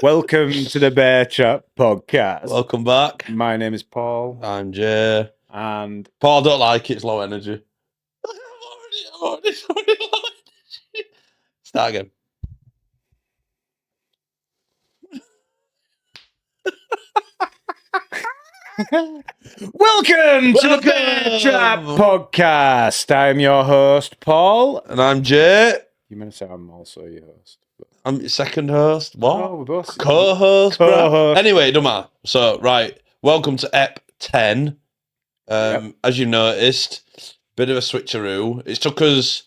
Welcome to the Bear Chat podcast. Welcome back. My name is Paul. I'm Jay. And Paul, I don't like it. It's low energy. I'm already low energy. Start again. welcome to the Bear Chat podcast. I'm your host, Paul. And I'm Jay. You meant to say I'm also your host. I'm your second host. What? Oh, we're both Co-host. Co-host. Anyway, don't matter. So, right. Welcome to EP 10. As you noticed, bit of a switcheroo. It took us,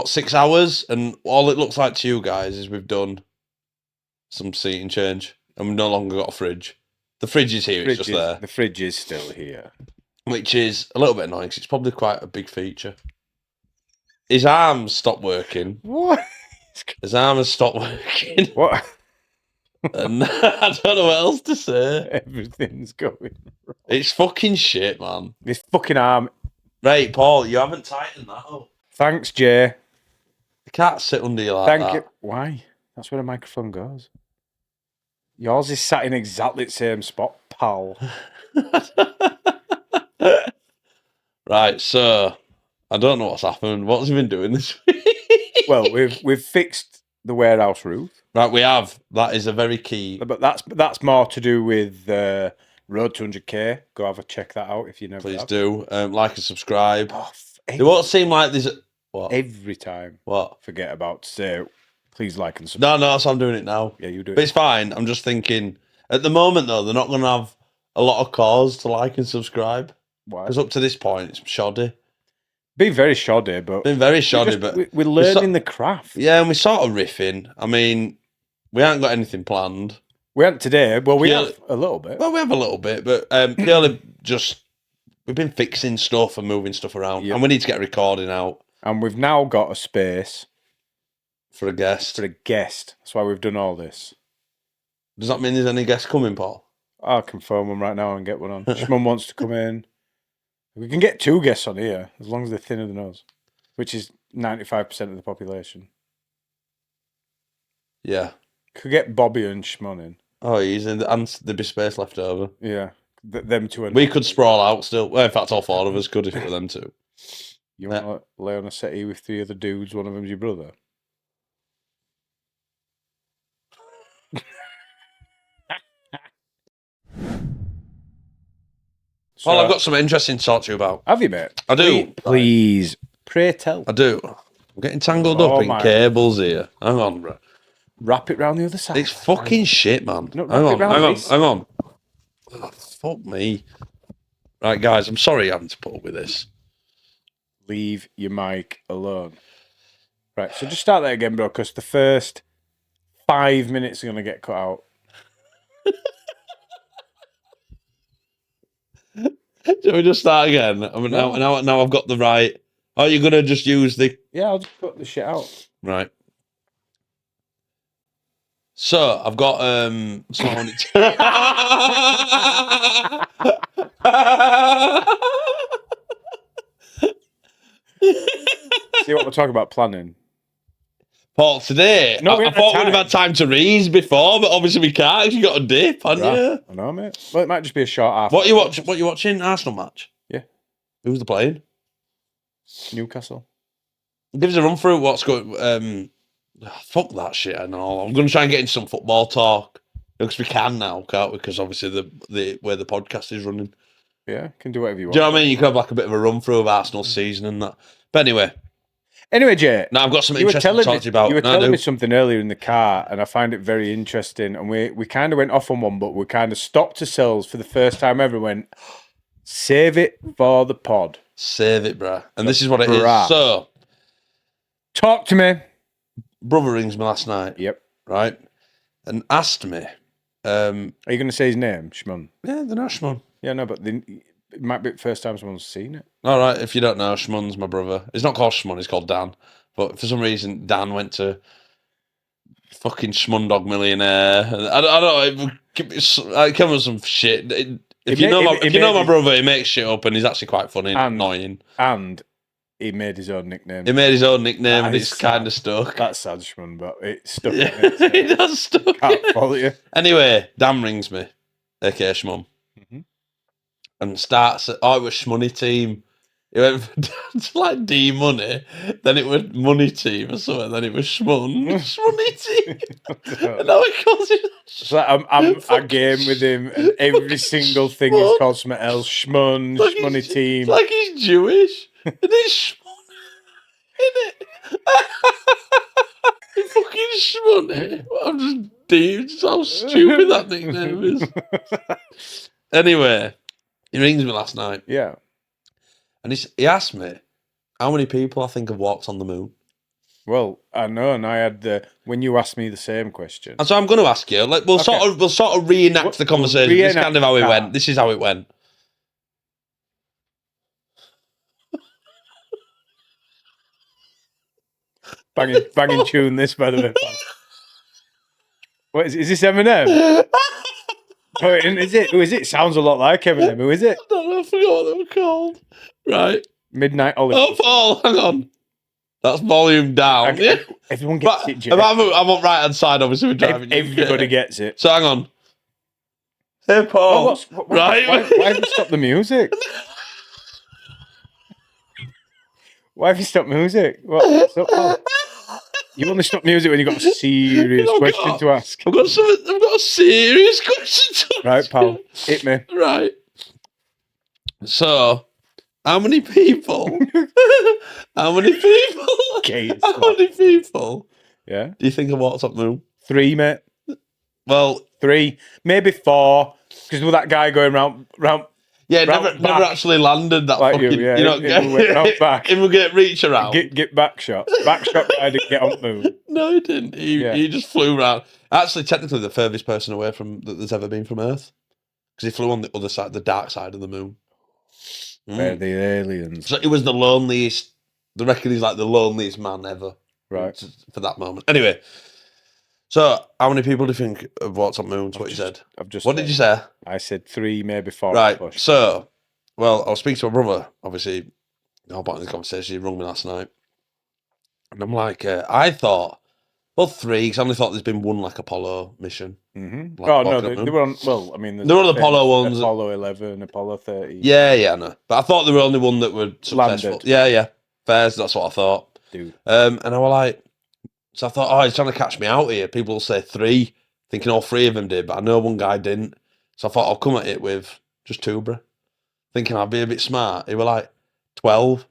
6 hours? And all it looks like to you guys is we've done some seating change. And we've no longer got a fridge. The fridge is here, it's just there. The fridge is still here. Which is a little bit annoying because it's probably quite a big feature. His arms stopped working. What? His arm has stopped working. What? And I don't know what else to say. Everything's going wrong. It's fucking shit, man. This fucking arm. Right, Paul, you haven't tightened that up. Thanks, Jay. I can't sit under you like that. Thank you. Why? That's where the microphone goes. Yours is sat in exactly the same spot, pal. Right, so I don't know what's happened. What's he been doing this week? Well, we've fixed the warehouse roof. Right, we have. That is a very key. But that's more to do with Road to 100k. Go have a check that out if you never Please have. do. Like and subscribe. Oh, It won't seem like there's what? Every time. What? Forget about to say, please like and subscribe. No, so I'm doing it now. Yeah, you do But it. it's fine. I'm just thinking, at the moment, though, they're not going to have a lot of cause to like and subscribe. Why? Because up to this point, it's shoddy. Been very shoddy, but... Been very shoddy, but... We're learning the craft. Yeah, and we're sort of riffing. I mean, we haven't got anything planned. We haven't today. Well, we have a little bit. Well, we have a little bit, but purely just... We've been fixing stuff and moving stuff around. Yep. And we need to get a recording out. And we've now got a space... For a guest. That's why we've done all this. Does that mean there's any guests coming, Paul? I can phone one right now and get one on. Shmum wants to come in. We can get 2 guests on here, as long as they're thinner than us, which is 95% of the population. Yeah. Could get Bobby and Shmon in. Oh, he's in, and there'd be space left over. Yeah. Them two. We could sprawl out still. Well, in fact, all 4 of us could if it were them two. You want to lay on a settee with 3 other dudes, one of them's your brother? Well, I've got something interesting to talk to you about. Have you, mate? I do. Please. Pray tell. I do. I'm getting tangled up in cables here. Hang on, bro. Wrap it round the other side. It's fucking shit, man. No, hang on. Oh, fuck me. Right, guys, I'm sorry having to put up with this. Leave your mic alone. Right, so just start that again, bro, because the first 5 minutes are going to get cut out. Shall we just start again? I mean, now I've got the right... Oh, you're going to just use the... Yeah, I'll just cut the shit out. Right. So, I've got... See what we're talking about planning. Paul, today, I thought we'd have had time to read before, but obviously we can't because you got a dip, haven't you? I know, mate. Well, it might just be a short half. What you watching? Arsenal match? Yeah. Who's the playing? Newcastle. Give us a run through what's going... fuck that shit, I know. I'm going to try and get into some football talk. Because we can now, can't we? Because obviously the where the podcast is running. Yeah, can do whatever you want. Do you know what I mean? You can have like a bit of a run through of Arsenal's season and that. But Anyway, Jay. Now I've got something interesting to talk to you about. You were telling me something earlier in the car, and I find it very interesting. And we kind of went off on one, but we kind of stopped ourselves for the first time ever and went, save it for the pod. Save it, bruh. And this is what it is. So, talk to me. Brother rings me last night. Yep. Right? And asked me. Are you going to say his name, Shmon? Yeah, they're not Shmon. Yeah, no, but it might be the first time someone's seen it. All right, if you don't know, Shmon's my brother. It's not called Shmon, it's called Dan. But for some reason, Dan went to fucking Shmundog Millionaire. I don't know. It came with some shit. If you know my brother, he makes shit up and he's actually quite funny and annoying. And he made his own nickname. He made his own nickname, That and is it's kind of sad. stuck. That's sad, Shmun, but it's stuck. Yeah, In it, so it does stuck. can't fault you. Anyway, Dan rings me, aka Shmum, Mhm. and starts. It was Shmoney Team. It went to like D Money, then it was Money Team or something, then it was Shmoney Team, and now it calls it. So I'm at game with him, and every single thing is called something else. Shmun, Shmoney Team. It's like he's Jewish. And it's Shmun, isn't it? It's fucking Shmoney. I'm just deep. How stupid that nickname is. Anyway, he rings me last night, Yeah. and he asked me how many people I think have walked on the moon. Well, I know, and I had when you asked me the same question. And so I'm going to ask you. Like, we'll sort of reenact the conversation. This is kind of how it went. This is how it went. Banging tune. This, by the way. What is this? Eminem? Oh, is it? Who is it? Sounds a lot like Eminem. Who is it? I don't know. I forgot what they were called. Right. Midnight Olive. Oh, Paul, hang on. That's volume down. Everyone gets it, Jay. I'm on right hand side, obviously. We're driving. Everybody gets it. So hang on. Hey, Paul. Right. Why have you stopped the music? Why have you stopped music? What's up, Paul? You only stop music when you've got a serious question to ask. I've got a serious question to ask. Right, pal. Hit me. Right. So, how many people? How many people? Yeah. Do you think have walked up the moon? 3, mate. Well, 3, maybe 4. Because with that guy going round. Yeah, never actually landed that like fucking. You know, back. It will get reach around. Get back shot. Back shot guy didn't get on the moon. No, he didn't. He just flew around. Actually, technically, the furthest person away from that there's ever been from Earth, because he flew on the other side, the dark side of the moon. They're the aliens. So it was the loneliest. The record is like the loneliest man ever. Right. For that moment. Anyway. So, how many people do you think have walked on the moon? What you said? What did you say? I said 3, maybe 4. Right. So, well, I was speaking to my brother. Obviously, no point in the conversation. He rung me last night, and I'm like, I thought, well, 3. Because I only thought there's been one like Apollo mission. Mm-hmm. Like, no, they were on. Well, I mean, there were the Apollo ones. Apollo 11, Apollo 13. Yeah, I know. But I thought there were only one that were successful. Landed. Yeah. Fairs. That's what I thought. Dude. And I was like. So I thought, he's trying to catch me out here. People will say 3, thinking all 3 of them did, but I know one guy didn't. So I thought I'll come at it with just 2, bro. Thinking I'd be a bit smart. He were like 12,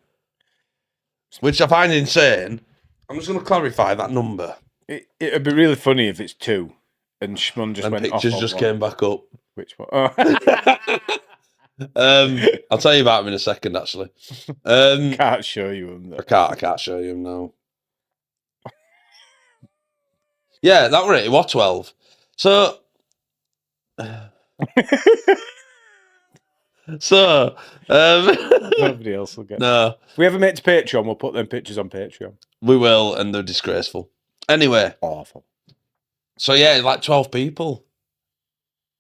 which I find insane. I'm just going to clarify that number. It'd be really funny if it's 2, and Shmun just went off. Pictures just came back up. Which one? Oh. I'll tell you about him in a second. Actually, can't show you him. Though. I can't show you him now. Yeah, that were it. It was 12. So, nobody else will get. No, if we ever make it to Patreon, we'll put them pictures on Patreon. We will, and they're disgraceful. Anyway, awful. So yeah, like 12 people,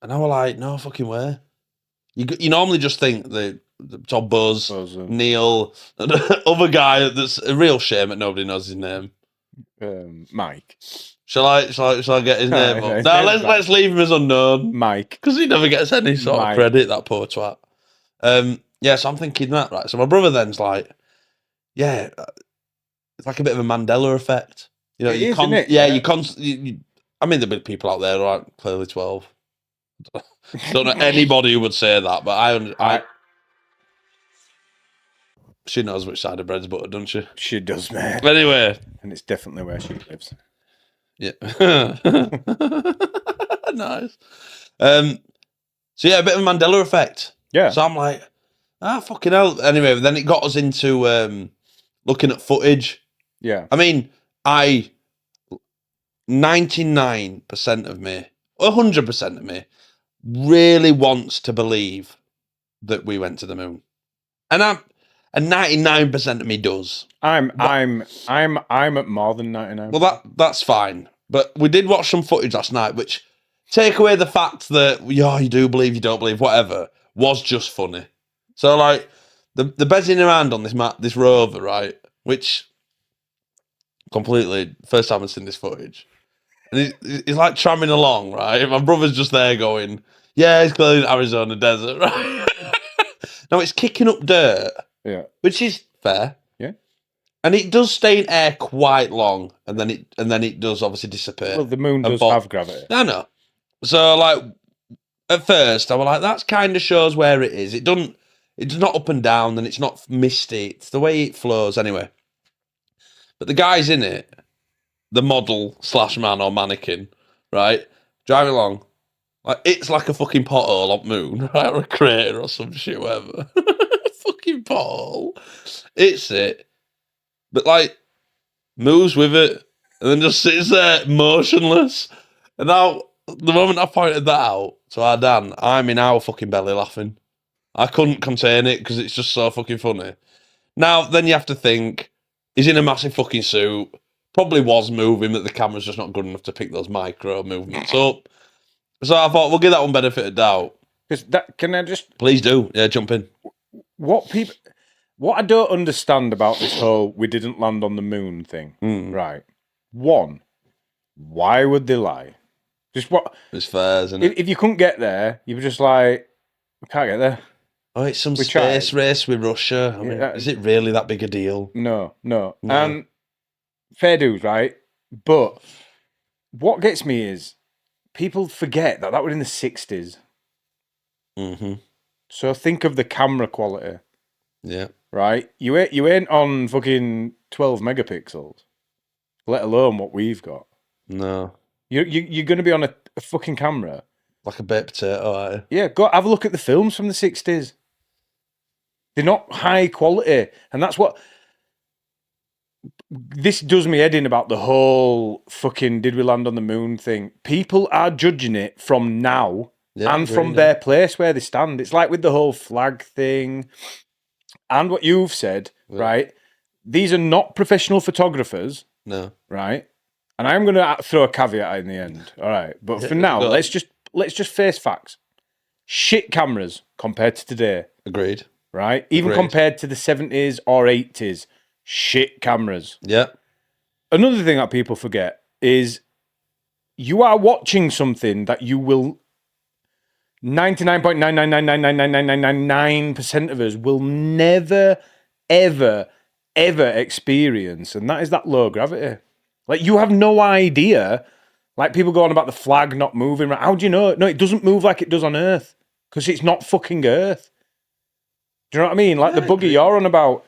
and I was like, no fucking way. You normally just think the Todd Buzz, Neil, and other guy that's a real shame that nobody knows his name. Mike. Shall I get his name up? No, let's leave him as unknown. Mike. Because he never gets any sort of credit, that poor twat. Yeah, so I'm thinking that, right? So my brother then's like, yeah, it's like a bit of a Mandela effect. You know, I mean, there'll be people out there who aren't clearly 12. Don't know anybody who would say that, but I she knows which side of bread's buttered, doesn't she? She does, man. Anyway. And it's definitely where she lives. Yeah. Nice. So yeah, a bit of a Mandela effect. Yeah. So I'm like, fucking hell. Anyway, then it got us into looking at footage. Yeah. I mean, 99% of me, 100% of me, really wants to believe that we went to the moon. And 99% of me does. I'm at more than 99. Well, that's fine. But we did watch some footage last night, which take away the fact that you do believe, you don't believe, whatever, was just funny. So like, the bezzing around on this rover, right? Which completely first time I've seen this footage, and he's like tramming along, right? My brother's just there going, yeah, it's clearly an Arizona desert, right? No, it's kicking up dirt, Yeah. which is fair. Yeah. And it does stay in air quite long, and then it does obviously disappear. Well, the moon does But- have gravity. I know. So like at first I was like, that's kind of shows where it is. It's not up and down, and it's not misty. It's the way it flows anyway. But the guys in it, the model / man or mannequin, right, driving along, like it's like a fucking pothole on moon, right, or a crater or some shit, whatever. Fucking pothole. It's it. But like moves with it and then just sits there motionless. And now the moment I pointed that out to our Dan, I'm in our fucking belly laughing. I couldn't contain it because it's just so fucking funny. Now, then you have to think, he's in a massive fucking suit, probably was moving, but the camera's just not good enough to pick those micro movements up. So I thought, we'll give that one benefit of doubt. Because that, can I just... Please do. Yeah, jump in. What I don't understand about this whole we didn't land on the moon thing, right? One, why would they lie? Just what? It's fair, isn't it? If you couldn't get there, you were just like, we can't get there. Oh, it's some We space tried. race with Russia. I mean, is it really that big a deal? No. And fair dues, right? But what gets me is people forget that was in the 60s. Mm-hmm. So think of the camera quality. Yeah. Right? You ain't on fucking 12 megapixels, let alone what we've got. No. You're going to be on a fucking camera. Like a baked potato, are you? Yeah, go have a look at the films from the 60s. They're not high quality. And that's what... This does me head in about the whole fucking did we land on the moon thing. People are judging it from now and from their place where they stand. It's like with the whole flag thing and what you've said, right? These are not professional photographers. No. Right? And I'm going to throw a caveat in the end. All right. But for now, let's just face facts. Shit cameras compared to today. Agreed. Right? Even compared to the 70s or 80s. Shit cameras. Yeah. Another thing that people forget is you are watching something that you will 99.999999999% of us will never, ever experience, and that is that low gravity. Like, you have no idea. Like, people go on about the flag not moving. How do you know? No, it doesn't move like it does on Earth because it's not fucking Earth. Do you know what I mean? Like the buggy you're on about,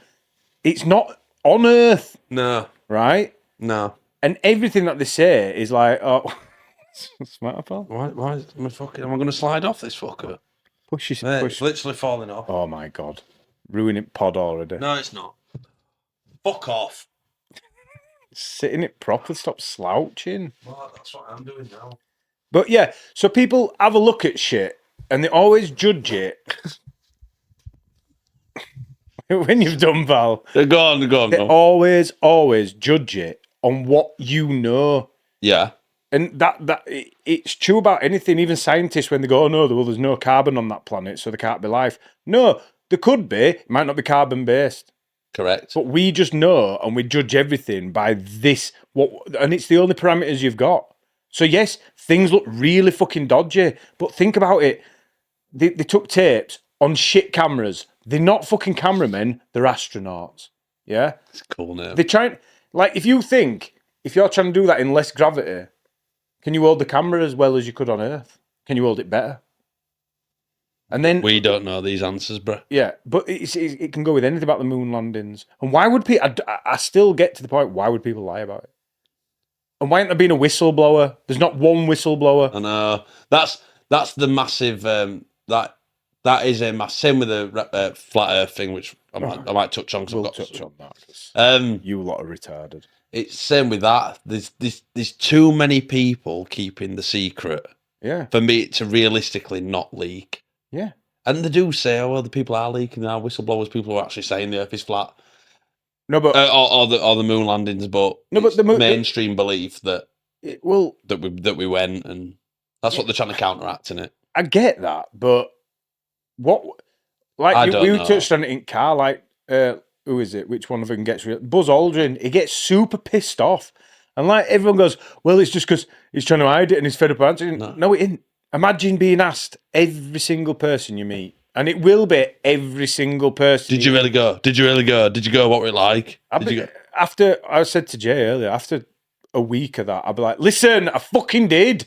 it's not on Earth. No. Right? No. And everything that they say is like, oh, smart pal. Why am I going to slide off this fucker? Push. It's literally falling off. Oh my God. Ruining pod already. No, it's not. Fuck off. Sit in it proper, stop slouching. Well, that's what I'm doing now. But yeah, so people have a look at shit and they always judge it. When you've done, Val. Go on. They always judge it on what you know. Yeah. And it's true about anything. Even scientists, when they go, oh no, well, there's no carbon on that planet, so there can't be life. No, there could be. It might not be carbon-based. Correct. But we just know, and we judge everything by this. And it's the only parameters you've got. So yes, things look really fucking dodgy, but think about it. They took tapes on shit cameras. They're not fucking cameramen, they're astronauts. Yeah? It's cool now. They're trying, like, if you're trying to do that in less gravity, can you hold the camera as well as you could on Earth? Can you hold it better? And then we don't know these answers, bro. Yeah, but it can go with anything about the moon landings. And why would people? I still get to the point. Why would people lie about it? And why ain't there been a whistleblower? There's not one whistleblower. I know that's the massive that is a massive. Same with the flat Earth thing, which I might touch on. We'll touch on that. You lot are retarded. It's same with that. There's too many people keeping the secret. Yeah. For me to realistically not leak. Yeah. And they do say, oh well, the people are leaking. There are whistleblowers. People are actually saying the Earth is flat. No, but or the moon landings, but the mainstream belief that we went, and that's what they're trying to counteract in it. I get that, but Like I don't we know. touched on it in car. Like, who is it? Which one of them gets Buzz Aldrin? He gets super pissed off, and like everyone goes, "Well, it's just because he's trying to hide it and he's fed up answering." No, it isn't. Imagine being asked every single person you meet, and it will be every single person. Did you really go? Did you really go? Did you go? What were it like? Did you go? After I said to Jay earlier, after a week of that, I'd be like, "Listen, I fucking did."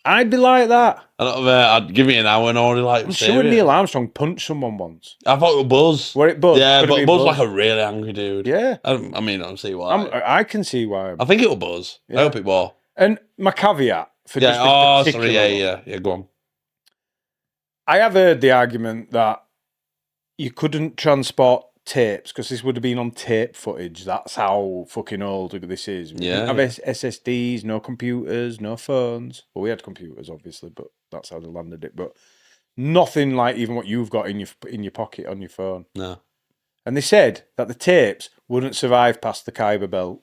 I'd be like that. I don't know, I'd give me an hour and already like. I'm sure Neil Armstrong punched someone once. I thought it was Buzz. Were it Buzz? Yeah, Could have but been Buzz like a really angry dude. Yeah. I mean, I don't see why. I can see why. I think it was Buzz. Yeah. I hope it was. And my caveat for Yeah. just this Oh, particular sorry. one, Yeah. Go on. I have heard the argument that you couldn't transport tapes because this would have been on tape footage. That's how fucking old this is. We Yeah, didn't have SSDs, no computers, no phones. Well, we had computers, obviously, but that's how they landed it. But nothing like even what you've got in your pocket on your phone. No. And they said that the tapes wouldn't survive past the Kuiper Belt,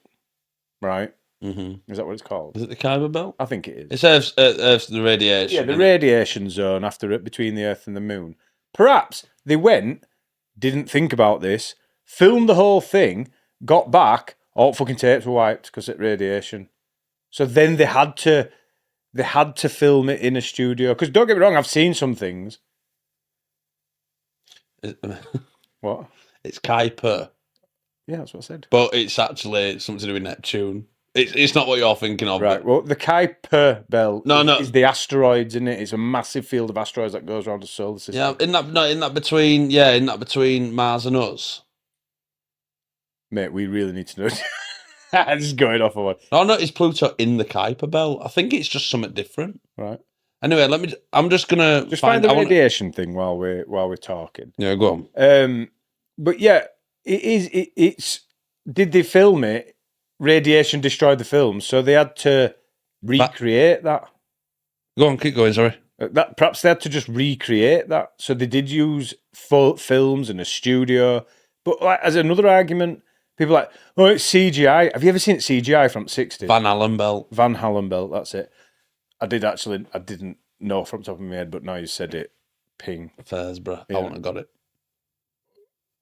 right? Mm-hmm. Is that what it's called? Is it the Kuiper Belt? I think it is. It serves the radiation. Yeah, the radiation zone after it between the Earth and the Moon. Perhaps they went, didn't think about this, filmed the whole thing, got back, all fucking tapes were wiped because of radiation. So then they had to film it in a studio. Because don't get me wrong, I've seen some things. What? It's Kuiper. Yeah, that's what I said. But it's actually something to do with Neptune. It's not what you're thinking of. Right. Well, the Kuiper Belt No. is the asteroids, isn't it? It's a massive field of asteroids that goes around the solar system. Yeah, in that between Mars and us. Mate, we really need to know. This is going off of one. Oh no, is Pluto in the Kuiper Belt? I think it's just something different. Right. Anyway, I'm just gonna find the radiation thing while we're talking. Yeah, go on. But yeah, it's. Did they film it? Radiation destroyed the film, so they had to recreate that. Go on, keep going. Sorry. That perhaps they had to just recreate that. So they did use full films in a studio. But like, as another argument, people are like, oh, it's CGI. Have you ever seen it CGI from the 60s? Van Allen Belt. Van Allen Belt, that's it. I didn't know from the top of my head, but now you said it, ping. Fairs, bro. Yeah. I wouldn't have got it.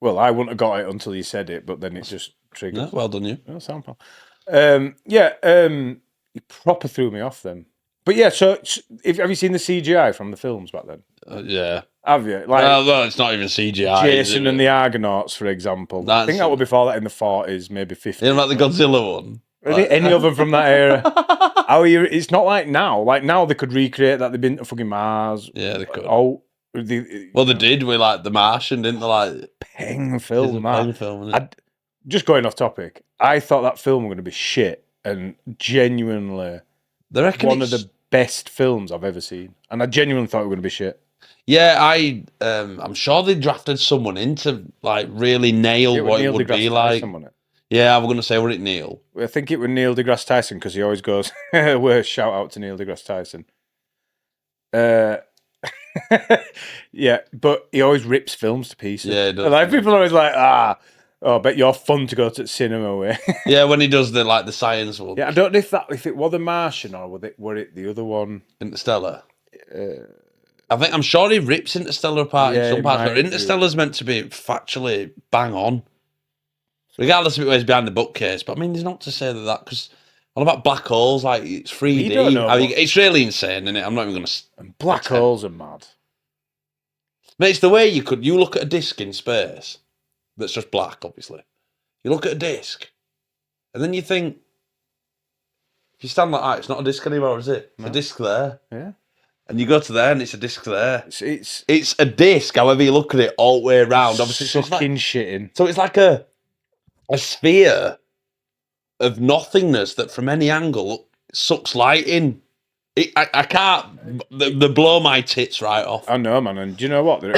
Well, I wouldn't have got it until you said it, but then it just triggered. No, well done, you. Oh, sound pal. You proper threw me off then. But yeah, so have you seen the CGI from the films back then? Yeah. Have you? Like, well, it's not even CGI. Jason and the Argonauts, for example. I think that would be before that in the 40s, maybe 50s. You know, like the Godzilla one? Any of them from that era? It's not like now. Like now they could recreate that. They've been to fucking Mars. Yeah, they could. Oh, they did with like The Martian, didn't they? Like Peng film, man. Film, isn't it? Just going off topic, I thought that film was going to be shit, and genuinely one of the best films I've ever seen. And I genuinely thought it was going to be shit. Yeah, I'm sure they drafted someone in to like really nail what it would be like. Yeah, I was going to say, was it Neil? I think it was Neil deGrasse Tyson because he always goes, worst shout out to Neil deGrasse Tyson. Yeah, but he always rips films to pieces. Yeah, he does. Like people are always like, I bet you're fun to go to the cinema with. Yeah, when he does the science one. Yeah, I don't know if it was The Martian or were it the other one. Interstellar. I'm sure he rips Interstellar apart in some parts, but Interstellar's meant to be factually bang on. Regardless of it was behind the bookcase. But I mean, there's not to say that because all about black holes, like it's 3D. It's really insane, isn't it? I'm not even going to. Black holes are mad. Mate, it's the way you look at a disc in space that's just black, obviously. You look at a disc, and then you think, if you stand like that, it's not a disc anymore, is it? It's a disc there. Yeah. And you go to there, and it's a disc there. It's a disc, however you look at it, all the way around. Obviously, shitting. So it's like a sphere of nothingness that, from any angle, sucks light in. I can't. They blow my tits right off. I know, man. And do you know what? They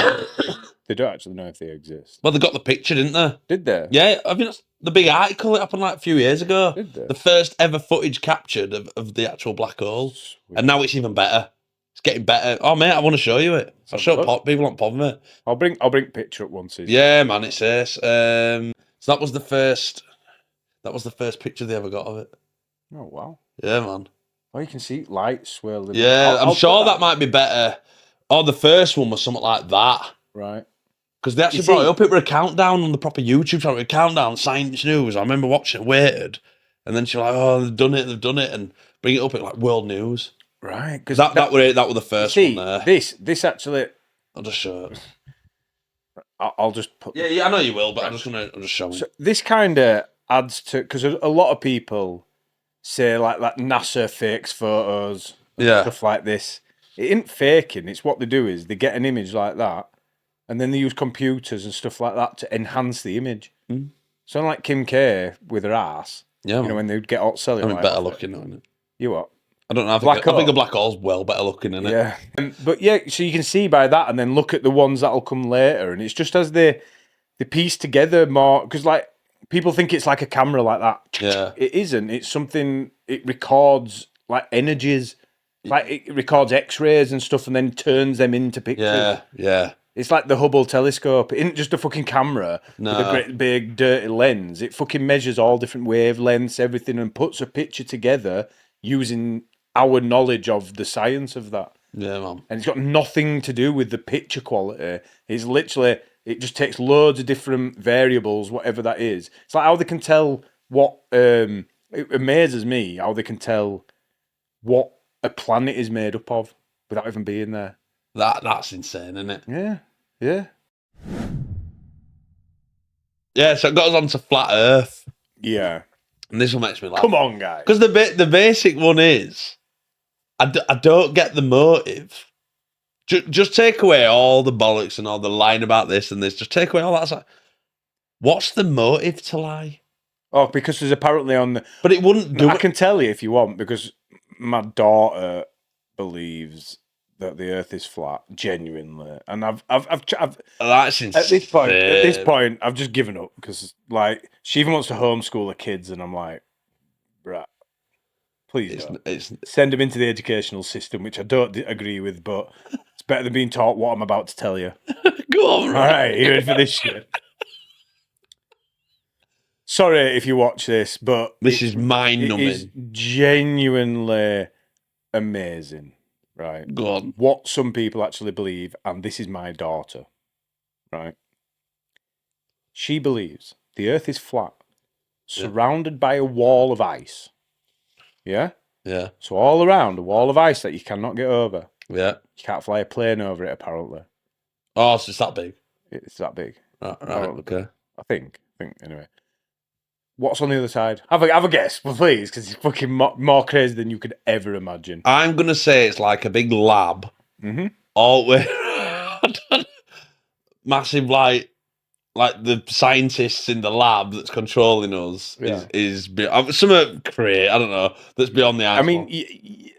don't actually know if they exist. Well, they got the picture, didn't they? Did they? Yeah, I mean, the big article that happened like a few years ago. Did they? The first ever footage captured of the actual black hole. Sweet. And now it's even better. It's getting better. Oh, mate, I want to show you it. I'll show people on Pod, mate. I'll bring picture up once. Yeah, man, it's this. So that was the first picture they ever got of it. Oh, wow. Yeah, man. Oh, you can see light swirling. Yeah, I'm sure that might be better. Or the first one was something like that. Right. Because they actually brought it up. It was a countdown on the proper YouTube channel. A countdown, Science News. I remember watching it, waited. And then she was like, oh, they've done it. And bring it up at like World News. Right. Because That was the first one there. This actually... I'll just show it. I'll just put... Yeah, I know you will, but I'm just showing. So this kind of adds to... Because a lot of people say like NASA fakes photos and stuff like this. It ain't faking. It's what they do is they get an image like that and then they use computers and stuff like that to enhance the image. Mm. So like Kim K with her ass, yeah, you know, when they'd get hot selling. I mean, better looking, isn't it? You what? I don't know. I think a black hole's well better looking, isn't it? Yeah. But yeah, so you can see by that and then look at the ones that'll come later. And it's just as they piece together more, because like people think it's like a camera like that. Yeah. It isn't. It's something, it records like energies. Like it records X-rays and stuff and then turns them into pictures. Yeah. It's like the Hubble telescope. It isn't just a fucking camera with a great big dirty lens. It fucking measures all different wavelengths, everything, and puts a picture together using our knowledge of the science of that. Yeah, man. And it's got nothing to do with the picture quality. It's literally, it just takes loads of different variables, whatever that is. It's like how they can tell what, it amazes me how they can tell what a planet is made up of without even being there. That's insane, isn't it? Yeah. Yeah, so it got us onto flat Earth. Yeah. And this one makes me laugh. Come on, guys. Because the basic one is, I don't get the motive. Just take away all the bollocks and all the lying about this and this. Just take away all that. It's like, what's the motive to lie? Oh, because there's apparently on the... But it wouldn't do I can tell you if you want, because my daughter believes that the Earth is flat, genuinely, and I've that's insane. At this point, I've just given up because like she even wants to homeschool her kids, and I'm like, right, please send them into the educational system, which I don't agree with, but it's better than being taught what I'm about to tell you. Go on, all right, you ready for this shit? Sorry if you watch this, but this is mind-numbing. It is genuinely amazing. Right. Go on. What some people actually believe, and this is my daughter, right? She believes the Earth is flat, surrounded by a wall of ice. Yeah? Yeah. So all around, a wall of ice that you cannot get over. Yeah. You can't fly a plane over it, apparently. Oh, so it's that big? It's that big. Right, okay. I think, anyway. What's on the other side? Have a guess, please, because it's fucking more crazy than you could ever imagine. I'm going to say it's like a big lab. Mm-hmm. All the way... Massive, like the scientists in the lab that's controlling us is something great, I don't know, that's beyond the ice. I mean,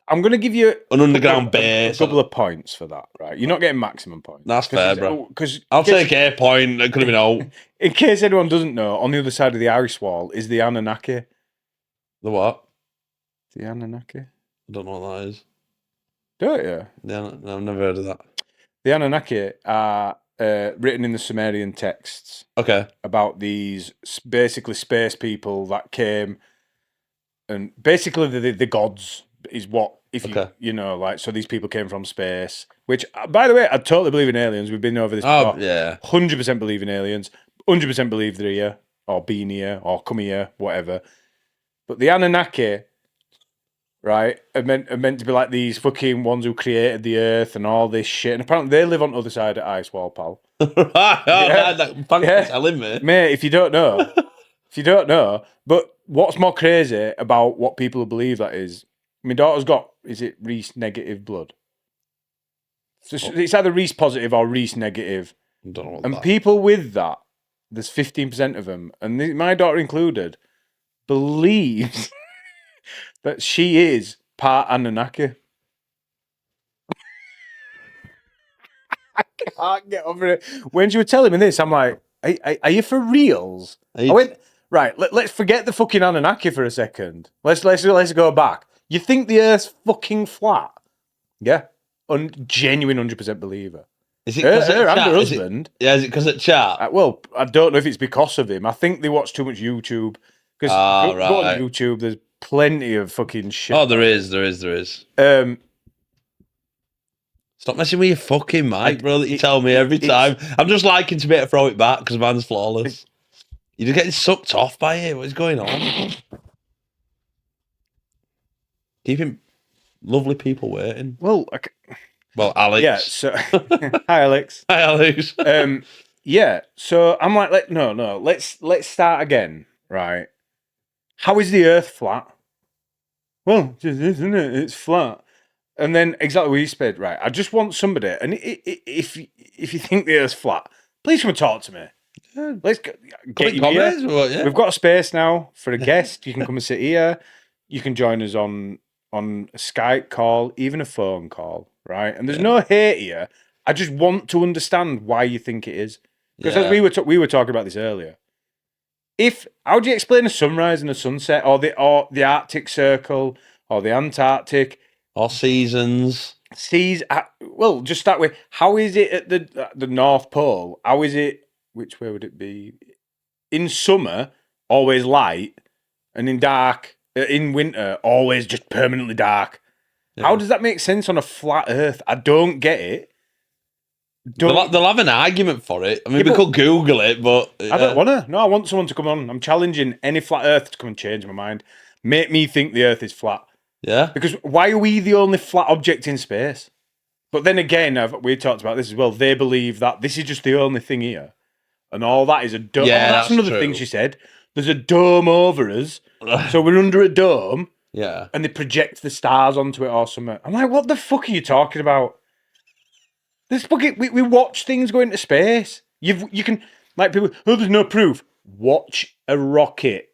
I'm going to give you an underground base. A couple of points for that, right? You're not getting maximum points. That's fair, bro. Because I'll take a point. It could have been out. In case anyone doesn't know, on the other side of the ice wall is the Anunnaki. The what? The Anunnaki. I don't know what that is. Don't you? Yeah, no, I've never heard of that. The Anunnaki are written in the Sumerian texts. Okay. About these basically space people that came, and basically the gods is what. If you know, like, so these people came from space, which, by the way, I totally believe in aliens. We've been over this before. Yeah. 100% believe in aliens. 100% believe they're here, or been here, or come here, whatever. But the Anunnaki, right, are meant to be like these fucking ones who created the Earth and all this shit. And apparently they live on the other side of the ice wall, pal. Thanks for telling me. Mate, if you don't know, but what's more crazy about what people believe that is, my daughter's got, is it Reese negative blood? It's either Reese positive or Reese negative. I don't know what and that. People with that, there's 15% of them, and my daughter included, believes that she is part Anunnaki. I can't get over it. When she was telling me this, I'm like, are you for reals? I went, right, let's forget the fucking Anunnaki for a second. Let's go back. You think the Earth's fucking flat? Yeah. Genuine 100% believer. Is it because her and her husband? Is it because of chat? Well, I don't know if it's because of him. I think they watch too much YouTube. Because go on YouTube, there's plenty of fucking shit. Oh, there is. Stop messing with your fucking mic, bro, that you tell me every it's- time. I'm just liking to be able to throw it back because mine's flawless. You're just getting sucked off by it. What is going on? Keeping lovely people waiting. Well, Well, Alex. yeah. So, hi, Alex. Hi, Alex. Yeah. So I'm like, no. Let's start again, right? How is the Earth flat? Well, isn't it? It's flat. And then exactly what you said, right? I just want somebody, and if you think the Earth's flat, please come and talk to me. Let's get you here. Yeah. We've got a space now for a guest. You can come and sit here. You can join us on a Skype call, even a phone call, right? And there's no hate here. I just want to understand why you think it is, because as we were talking about this earlier. How do you explain a sunrise and a sunset, or the Arctic Circle, or the Antarctic? Or seasons. Well, just start with, how is it at the North Pole? How is it? Which way would it be? In summer, always light, and in winter, always just permanently dark. Yeah. How does that make sense on a flat Earth? I don't get it. They'll have an argument for it. I mean, we could Google it, but I don't want to. No, I want someone to come on. I'm challenging any flat Earth to come and change my mind. Make me think the Earth is flat. Yeah. Because why are we the only flat object in space? But then again, we talked about this as well. They believe that this is just the only thing here. And all that is a dome. Yeah, that's another thing she said. There's a dome over us. So we're under a dome. Yeah. And they project the stars onto it or something. I'm like, what the fuck are you talking about? We watch things go into space. You can, like, people, there's no proof. Watch a rocket.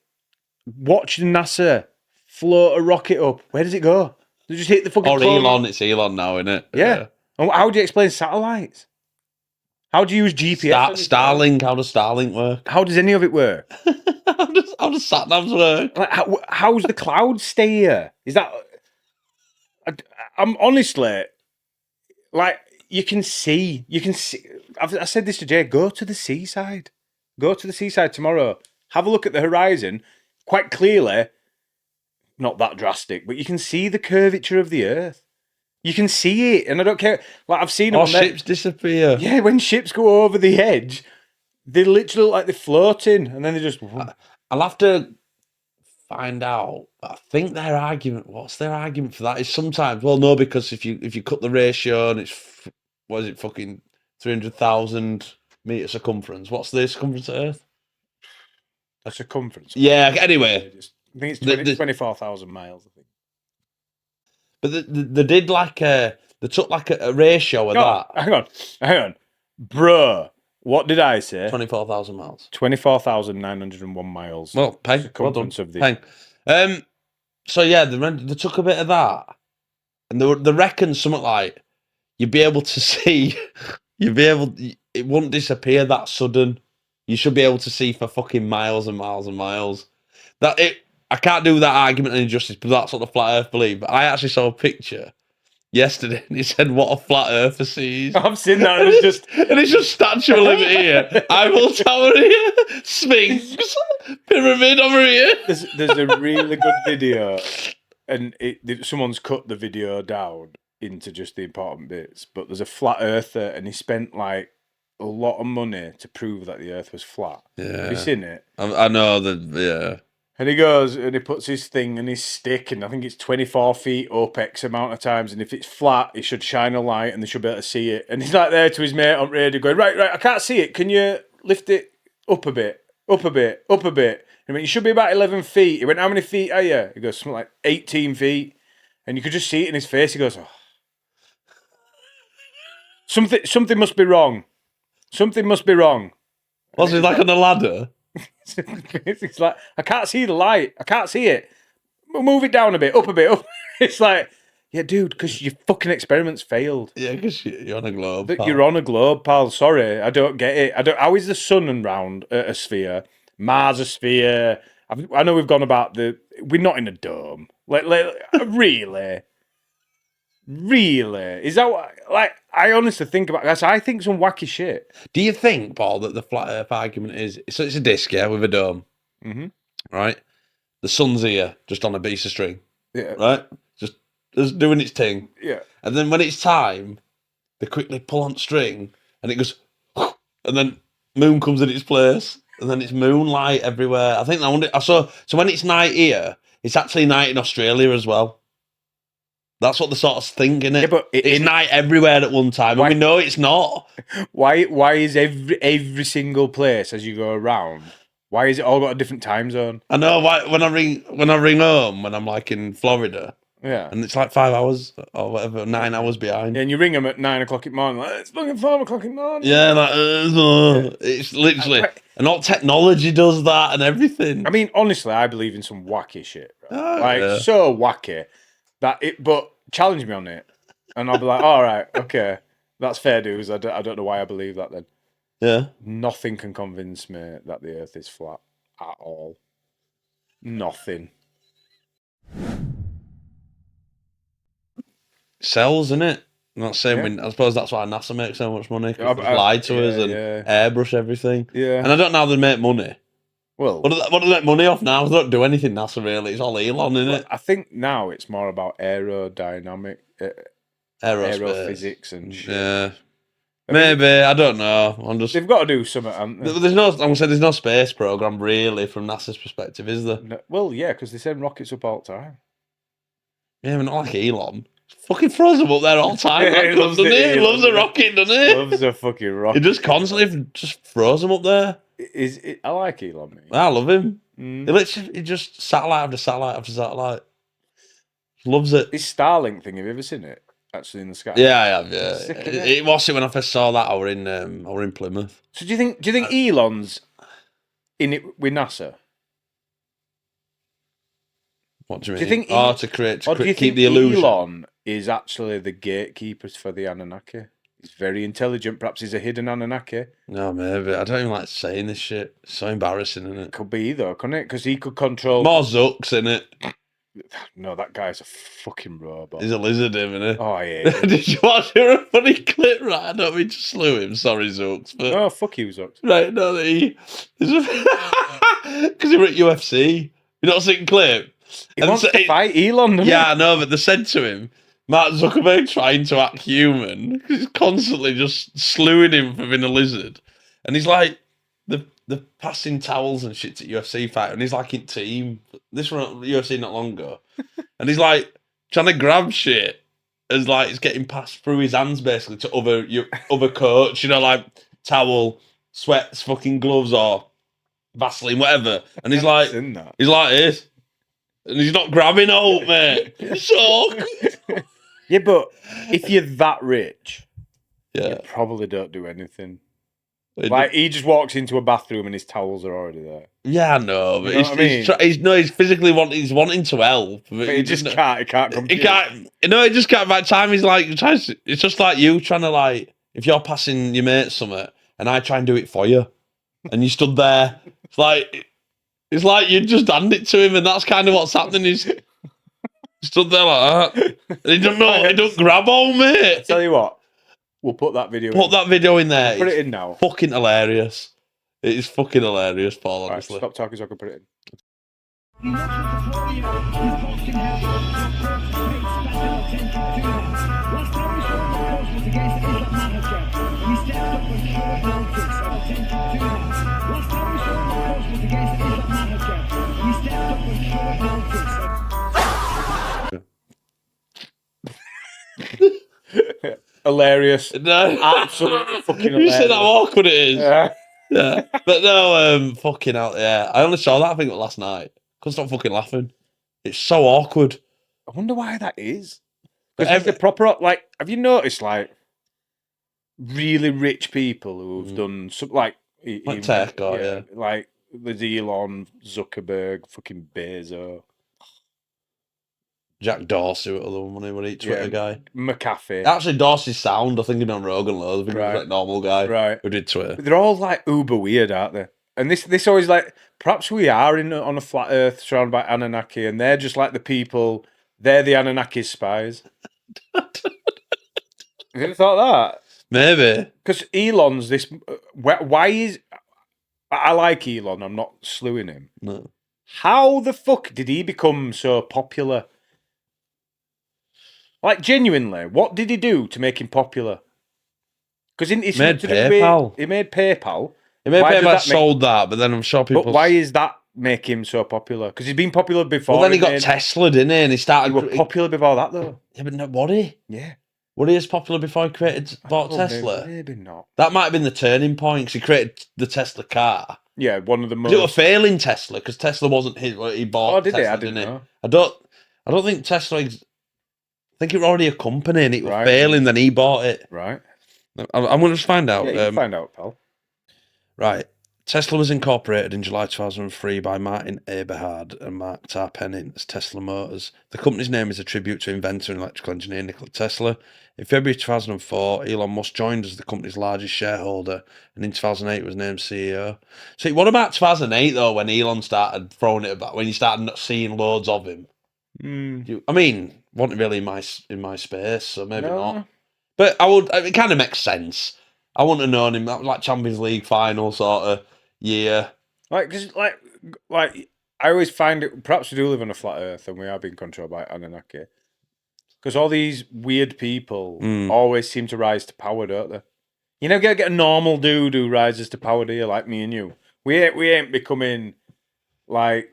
Watch NASA float a rocket up. Where does it go? They just hit the fucking Elon. It's Elon now, isn't it? Yeah. And how do you explain satellites? How do you use GPS? Starlink. How does Starlink work? How does any of it work? how does sat-navs work? Like, how's the clouds stay here? Is that? I'm honestly, like, you can see. I said this to Jay. Go to the seaside. Go to the seaside tomorrow. Have a look at the horizon. Quite clearly, not that drastic, but you can see the curvature of the Earth. You can see it, and I don't care. Like, I've seen them. Ships disappear. Yeah, when ships go over the edge, they literally look like they're floating, and then they just. I'll have to find out. I think what's their argument for that? Is sometimes, well, no, because if you cut the ratio and it's what is it, fucking 300,000 meter circumference? What's the circumference of Earth? A circumference. Yeah. Anyway, I think it's 24,000 miles. I think. But they did like they took like a ratio of that. Hang on, bro. What did I say? 24,000 miles. 24,901 miles. Well, peng. Circumference of the. Peng. So yeah, they took a bit of that, and they reckon something like you'd be able to see. It wouldn't disappear that sudden. You should be able to see for fucking miles and miles and miles. I can't do that argument any justice, but that's what the flat Earth believe. But I actually saw a picture yesterday, and he said, "What a flat Earther sees." I've seen that, and it's just Statue of Liberty here, Eiffel Tower here, Sphinx, pyramid over here. There's a really good video, and someone's cut the video down into just the important bits. But there's a flat Earther, and he spent like a lot of money to prove that the Earth was flat. Yeah, have you seen it? I know that. Yeah. And he goes and he puts his thing and his stick, and I think it's 24 feet up X amount of times. And if it's flat, it should shine a light and they should be able to see it. And he's like there to his mate on radio going, right, I can't see it. Can you lift it up a bit? Up a bit. I mean, you should be about 11 feet. He went, how many feet are you? He goes, something like 18 feet. And you could just see it in his face. He goes, oh. Something must be wrong. Something must be wrong. Was he like on a ladder? It's like, I can't see the light. I can't see it. Move it down a bit, up a bit. Up. It's like, yeah, dude, because your fucking experiments failed. Yeah, because you're on a globe. Pal. You're on a globe, pal. Sorry, I don't get it. How is the sun around a sphere? Mars a sphere? I know we've gone about we're not in a dome. Really? Really? Is that what, like, I honestly think about this. I think some wacky shit. Do you think, Paul, that the flat Earth argument is, so it's a disc, yeah, with a dome, right? The sun's here, just on a piece of string, yeah, right? Just doing its thing, yeah. And then when it's time they quickly pull on string, and it goes, and then moon comes in its place, and then it's moonlight everywhere. I think I saw. So when it's night here, it's actually night in Australia as well. That's what the sort of thing in it. Yeah, but it's night everywhere at one time, and we know it's not. Why is every single place as you go around? Why is it all got a different time zone? I know. Why when I ring home when I'm like in Florida, Yeah, and it's like 5 hours or whatever, 9 hours behind. Yeah, and you ring them at 9 o'clock in the morning. Like, it's fucking 5 o'clock in the morning. Yeah, like it's literally, and all technology does that and everything. I mean, honestly, I believe in some wacky shit. Right? Oh, like yeah. so wacky that it. But challenge me on it, and I'll be like, all right, okay, that's fair dues. I don't know why I believe that then. Yeah. Nothing can convince me that the Earth is flat at all. Nothing. Sells, isn't it? I'm not saying I suppose that's why NASA makes so much money. Because they lie to us and airbrush everything. Yeah. And I don't know how they make money. Well, what do they make money off now? They don't do anything, NASA, really. It's all Elon, isn't it? I think now it's more about aerodynamic, aerophysics and shit. Yeah. Maybe, I don't know. They've got to do something, haven't they? There's no, I'm gonna say there's no space program really from NASA's perspective, is there? No, well, yeah, because they send rockets up all the time. Yeah, but not like Elon. Fucking throws them up there all the time. He loves it. He loves a rocket, doesn't he? Loves a fucking rocket. He just constantly just throws them up there. I like Elon, mate. I love him. He just satellite after satellite after satellite. He loves it. This Starlink thing, have you ever seen it? Actually in the sky. Yeah, I have. Yeah, it was it when I first saw that. I were in Plymouth. So do you think Elon's in it with NASA? What do you mean? Do you think to keep the illusion? Elon is actually the gatekeepers for the Anunnaki. He's very intelligent. Perhaps he's a hidden Anunnaki. No, maybe. I don't even like saying this shit. It's so embarrassing, isn't it? Could be though, couldn't it? Because he could control. More Zucks, in it. No, that guy's a fucking robot. He's a lizard, isn't he? Oh, yeah. Did you watch a funny clip? Right, I don't mean to slew him. Sorry, Zucks. But... Oh, fuck you, Zucks. Right, no, because he were at UFC. You not seen clip? He wants to fight Elon, doesn't he? I know, but they said to him, Mark Zuckerberg trying to act human. He's constantly just slewing him for being a lizard. And he's like, the passing towels and shit at UFC fight, and he's like in team. This one at UFC not long ago. And he's like trying to grab shit as like it's getting passed through his hands basically to other coach, like towel, sweats, fucking gloves or Vaseline, whatever. And he's like this. And he's not grabbing out, mate. It's so awkward. Yeah, but if you're that rich, you probably don't do anything. Like he just walks into a bathroom and his towels are already there. Yeah, I know, but he's physically wanting to help, but he just can't. He can't come. He can't. No, he just can't. By the time he's like, it's just like you trying to like, if you're passing your mate something, and I try and do it for you, and you stood there, it's like you just hand it to him, and that's kind of what's happening. He's stood there like that, and he don't know. He don't grab on, mate. I tell you what. We'll put that video in there. Put it in now. Fucking hilarious. It is fucking hilarious, Paul, honestly. Right, stop talking so I can put it in. Hilarious. No. Absolutely fucking hilarious. You said how awkward it is. Yeah. But no, fucking out, yeah. I only saw that, I think, last night. Couldn't stop fucking laughing. It's so awkward. I wonder why that is. Because the proper, like, have you noticed, like, really rich people who've done, some, like tech, yeah. Like, there's Elon, Zuckerberg, fucking Bezos. Jack Dorsey, what other one when he Twitter guy. McAfee. Actually, Dorsey's sound, I think he'd on Rogan loads. I think he was like normal guy who did Twitter. But they're all like uber weird, aren't they? And this always like, perhaps we are on a flat earth surrounded by Anunnaki, and they're just like the people, they're the Anunnaki's spies. Have you ever thought that? Maybe. Because Elon's this, why is, I like Elon, I'm not slewing him. No. How the fuck did he become so popular? Like, genuinely, what did he do to make him popular? Because it's Made not to do PayPal. with... He made PayPal. He may Why have does that sold that, but then I'm sure people. But why is that make him so popular? Because he's been popular before. Well, then he got Tesla, didn't he? And he started. He was popular before that, though. Yeah, but no, was he? Yeah. Was he as popular before he bought Tesla? Maybe not. That might have been the turning point because he created the Tesla car. Yeah, one of the most. It was a failing Tesla because Tesla wasn't his. He bought. Oh, did Tesla, he? I didn't know. I don't think Tesla. I think it was already a company and it was Right. failing. Then he bought it. Right. I'm going to just find out. Yeah, you can find out, pal. Right. Tesla was incorporated in July 2003 by Martin Eberhard and Mark Tarpenning as Tesla Motors. The company's name is a tribute to inventor and electrical engineer Nikola Tesla. In February 2004, Elon Musk joined as the company's largest shareholder, and in 2008 was named CEO. So what about 2008 though, when Elon started throwing it about, when you started seeing loads of him? I mean, wasn't really in my space, so maybe not. But it kind of makes sense. I wouldn't have known him. That was like Champions League final sort of year. Because I always find it. Perhaps we do live on a flat Earth, and we are being controlled by Anunnaki. Because all these weird people always seem to rise to power, don't they? You never get a normal dude who rises to power, do you? Like me and you. We ain't becoming like.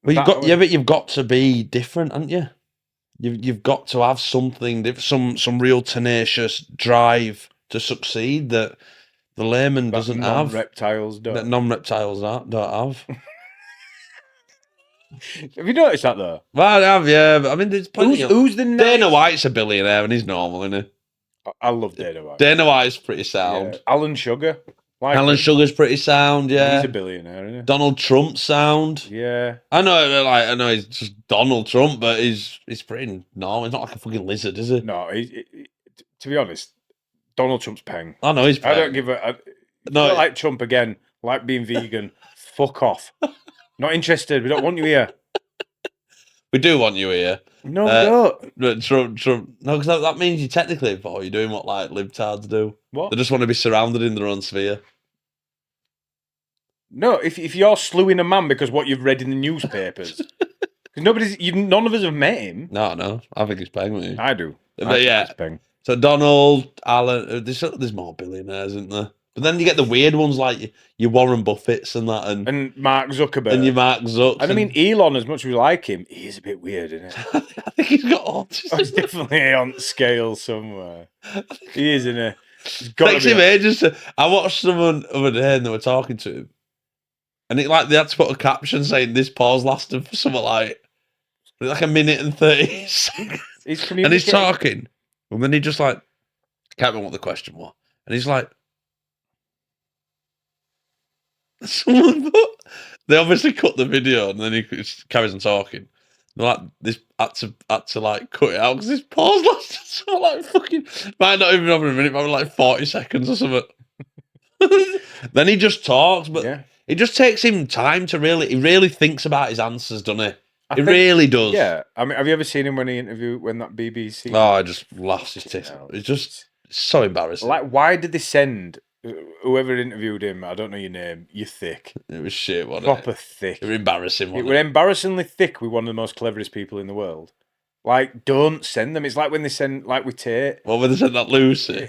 But you've got to be different, haven't you? You've got to have something, some real tenacious drive to succeed that the layman doesn't have. Reptiles don't. That non-reptiles don't have. Have you noticed that though? Well, I have, yeah. But I mean, there's plenty. Who's the Dana White's a billionaire and he's normal, isn't he? I love Dana White. Dana White's pretty sound. Yeah. Alan Sugar. Alan Sugar's pretty sound, yeah. He's a billionaire, isn't he? Donald Trump's sound. Yeah. I know he's just Donald Trump, but he's pretty normal. He's not like a fucking lizard, is he? No, to be honest, Donald Trump's peng. I know he's peng. I don't give a... No, like Trump again, like being vegan. Fuck off. Not interested. We don't want you here. We do want you here. No, we don't. But Trump. No, because that means you technically, you're doing what like libtards do. What? They just want to be surrounded in their own sphere. No, if you're slewing a man because what you've read in the newspapers, because none of us have met him. No, I think he's peng me. I do. But yeah. So Donald, Alan, there's more billionaires, isn't there? But then you get the weird ones like your Warren Buffetts and that, and Mark Zuckerberg, and your Mark Zucks. And I mean, Elon, as much as we like him, he is a bit weird, isn't he? I think he's got autism. He's definitely on scale somewhere. He is, isn't he? Takes him ages. I watched someone other day and they were talking to him, and they had to put a caption saying this pause lasted for something like a minute and 30 seconds. And he's talking, and then he just like, I can't remember what the question was, and he's like. They obviously cut the video and then he carries on talking. They're like, this had to like cut it out because this pause lasted so like fucking might not even over a minute, probably like 40 seconds or something. Then he just talks, but it just takes him time to he really thinks about his answers, doesn't he? He really does. Yeah. I mean, have you ever seen him when that BBC? Oh, I just laughs his tits out. It's just so embarrassing. Like, why did they send whoever interviewed him? I don't know your name. You're thick. It was shit, wasn't it? Proper thick. It was embarrassing. It was embarrassingly thick with one of the most cleverest people in the world. Like, don't send them. It's like when they send, like with Tate. What when they sent that Lucy?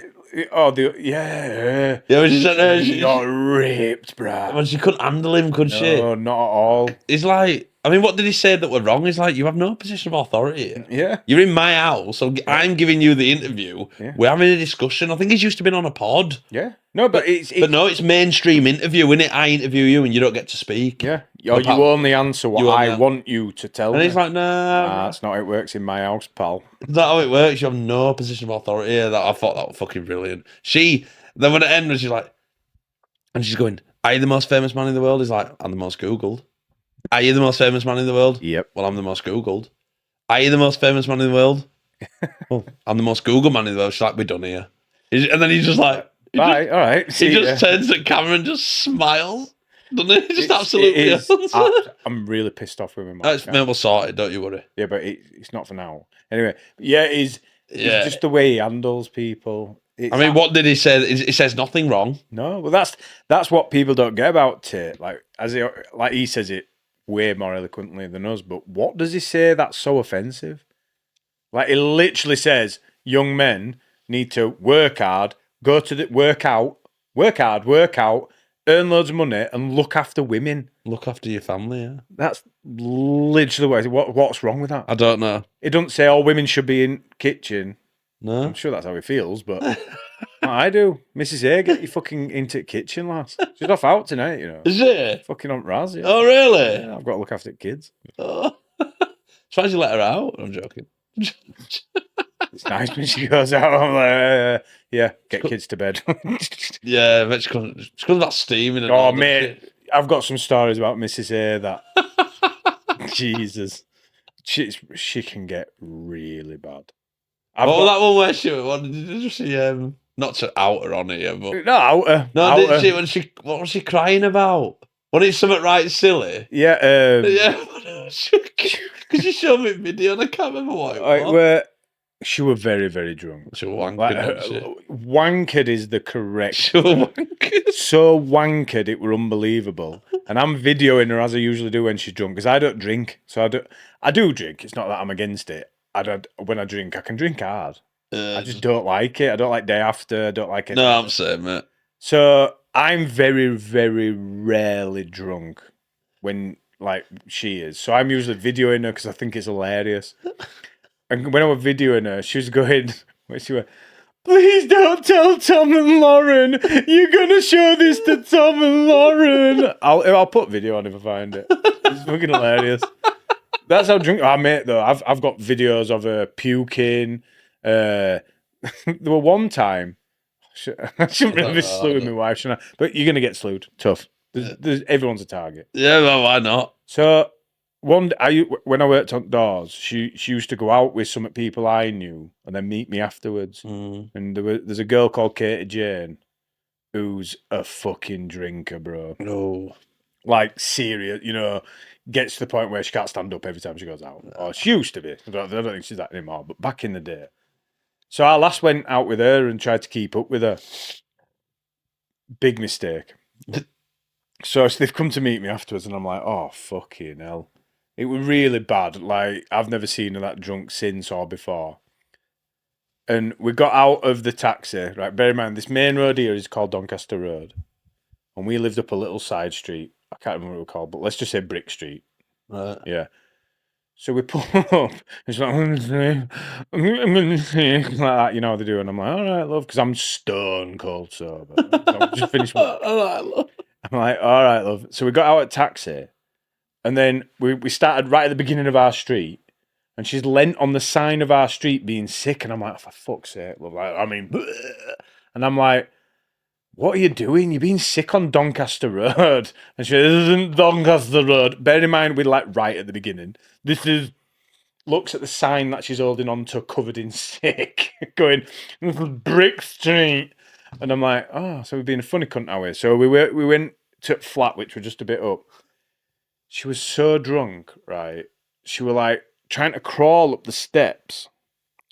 Oh, yeah. Yeah, when she sent her, she got raped, bruh. Well, she couldn't handle him, could she? No, not at all. He's like, I mean, what did he say that were wrong? He's like, you have no position of authority here. Yeah. You're in my house, so I'm giving you the interview. Yeah. We're having a discussion. I think he's used to being on a pod. Yeah. No, but it's mainstream interview, isn't it? I interview you and you don't get to speak. Yeah. Or you only answer what I want you to tell me. And he's like, nah. That's not how it works in my house, pal. Is that how it works? You have no position of authority here. I thought that was fucking brilliant. Then when it ended, she's like, and she's going, are you the most famous man in the world? He's like, I'm the most Googled. Are you the most famous man in the world? Yep. Well, I'm the most Googled. Are you the most famous man in the world? Well, I'm the most Googled man in the world. She's like, we're done here. And then he's just like, bye, all right. He just turns to the camera and just smiles. Doesn't he? Just absolutely. I'm really pissed off with him. It's maybe sorted, don't you worry. Yeah, but it's not for now. Anyway, it's just the way he handles people. What did he say? He says nothing wrong. No, well, that's what people don't get about Tate. Like he says it way more eloquently than us. But what does he say that's so offensive? Like, he literally says young men need to work hard, go to the work hard, work out, earn loads of money, and look after women. Look after your family, yeah. That's literally what's wrong with that. I don't know. It doesn't say all women should be in kitchen. No? I'm sure that's how he feels, but I do. Mrs. A, get you fucking into the kitchen, lass. She's off out tonight, you know. Is it? Fucking on Raz, yeah. Oh, really? Yeah, I've got to look after the kids. Oh. Surprised you let her out. I'm joking. It's nice when she goes out. I'm like, yeah, get kids to bed. Yeah, but she comes that steaming. And Oh, all that mate, shit. I've got some stories about Mrs. A that Jesus, she can get really bad. That one where she not to out her on here, but No, out her. no, out did her. what was she crying about? What is something right silly? Yeah, Yeah, because you showed me a video and I can't remember what it was. where she was very, very drunk. She was wankered, Like, wasn't she? wankered is the correct. She was wankered. So wankered, it were unbelievable. And I'm videoing her as I usually do when she's drunk because I don't drink. So I do drink. It's not that I'm against it. When I drink, I can drink hard. I just don't like it. I don't like day after. I don't like it. No, I'm saying, mate. So I'm very, very rarely drunk when like she is. So I'm usually videoing her because I think it's hilarious. And when I was videoing her, she was going, where she went, please don't tell Tom and Lauren. You're gonna show this to Tom and Lauren. I'll put video on if I find it. It's fucking hilarious. That's how drunk I mate though. I've got videos of her puking. There were one time. I shouldn't really be slewing my wife, shouldn't I? But you're gonna get slewed. Tough. Everyone's a target. Yeah, well, why not? So when I worked on doors, she used to go out with some people I knew and then meet me afterwards. And there's a girl called Katie Jane who's a fucking drinker, bro. No. Like serious, gets to the point where she can't stand up every time she goes out. Or she used to be. I don't think she's that anymore, but back in the day. So I last went out with her and tried to keep up with her. Big mistake. So they've come to meet me afterwards and I'm like, oh, fucking hell. It was really bad. Like, I've never seen her that drunk since or before. And we got out of the taxi, right? Bear in mind, this main road here is called Doncaster Road. And we lived up a little side street. I can't remember what it was called, but let's just say Brick Street. Right. Yeah. So we pull up. It's like, I'm going to say, like that, you know how they do. And I'm like, all right, love, because I'm stone cold sober. So I've just finished work. All right, love. I'm like, all right, love. So we got out at taxi. And then we started right at the beginning of our street. And she's leant on the sign of our street being sick. And I'm like, for fuck's sake, love. And I'm like, what are you doing? You're being sick on Doncaster Road. And she said, this isn't Doncaster Road. Bear in mind, we're like right at the beginning. Looks at the sign that she's holding on to covered in sick, going, this is Brick Street. And I'm like, oh, so we've been a funny cunt, are we? So we went to flat, which were just a bit up. She was so drunk, right? She was like trying to crawl up the steps.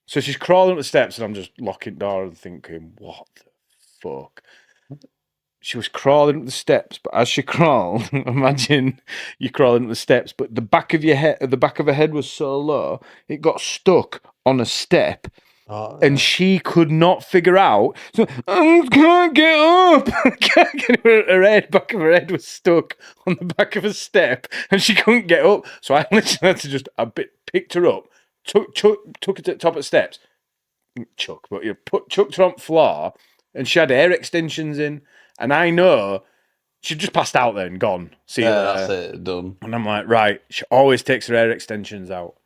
So she's crawling up the steps and I'm just locking the door and thinking, what the fuck? She was crawling up the steps, but as she crawled, imagine you crawling up the steps, but the back of her head was so low, it got stuck on a step. Oh, and she could not figure out. So I can't get up. I can't get her back of her head was stuck on the back of a step, and she couldn't get up. So I literally had to picked her up, took her to the top of the steps, chucked her on the floor, and she had hair extensions in, and I know she just passed out then, gone. See you that's later. it, done. And I'm like, right. She always takes her hair extensions out.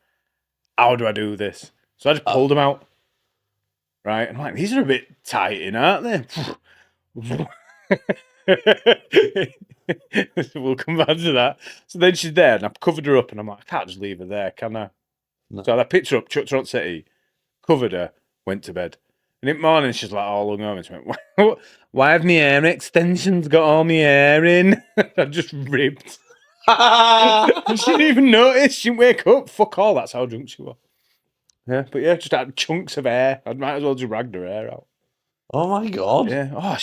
How do I do this? So I just pulled them out. Right, and I'm like, these are a bit tight in, aren't they? We'll come back to that. So then she's there, and I've covered her up, and I'm like, I can't just leave her there, can I? No. So I picked her up, chucked her on the settee, covered her, went to bed. And in the morning, she's like all hung over, and she went, why have my hair extensions got all my hair in? I just ripped. She didn't even notice. She didn't wake up. Fuck all, that's how drunk she was. Yeah, but yeah, just had chunks of hair. I might as well just ragged her hair out. Oh my god. Yeah. Oh,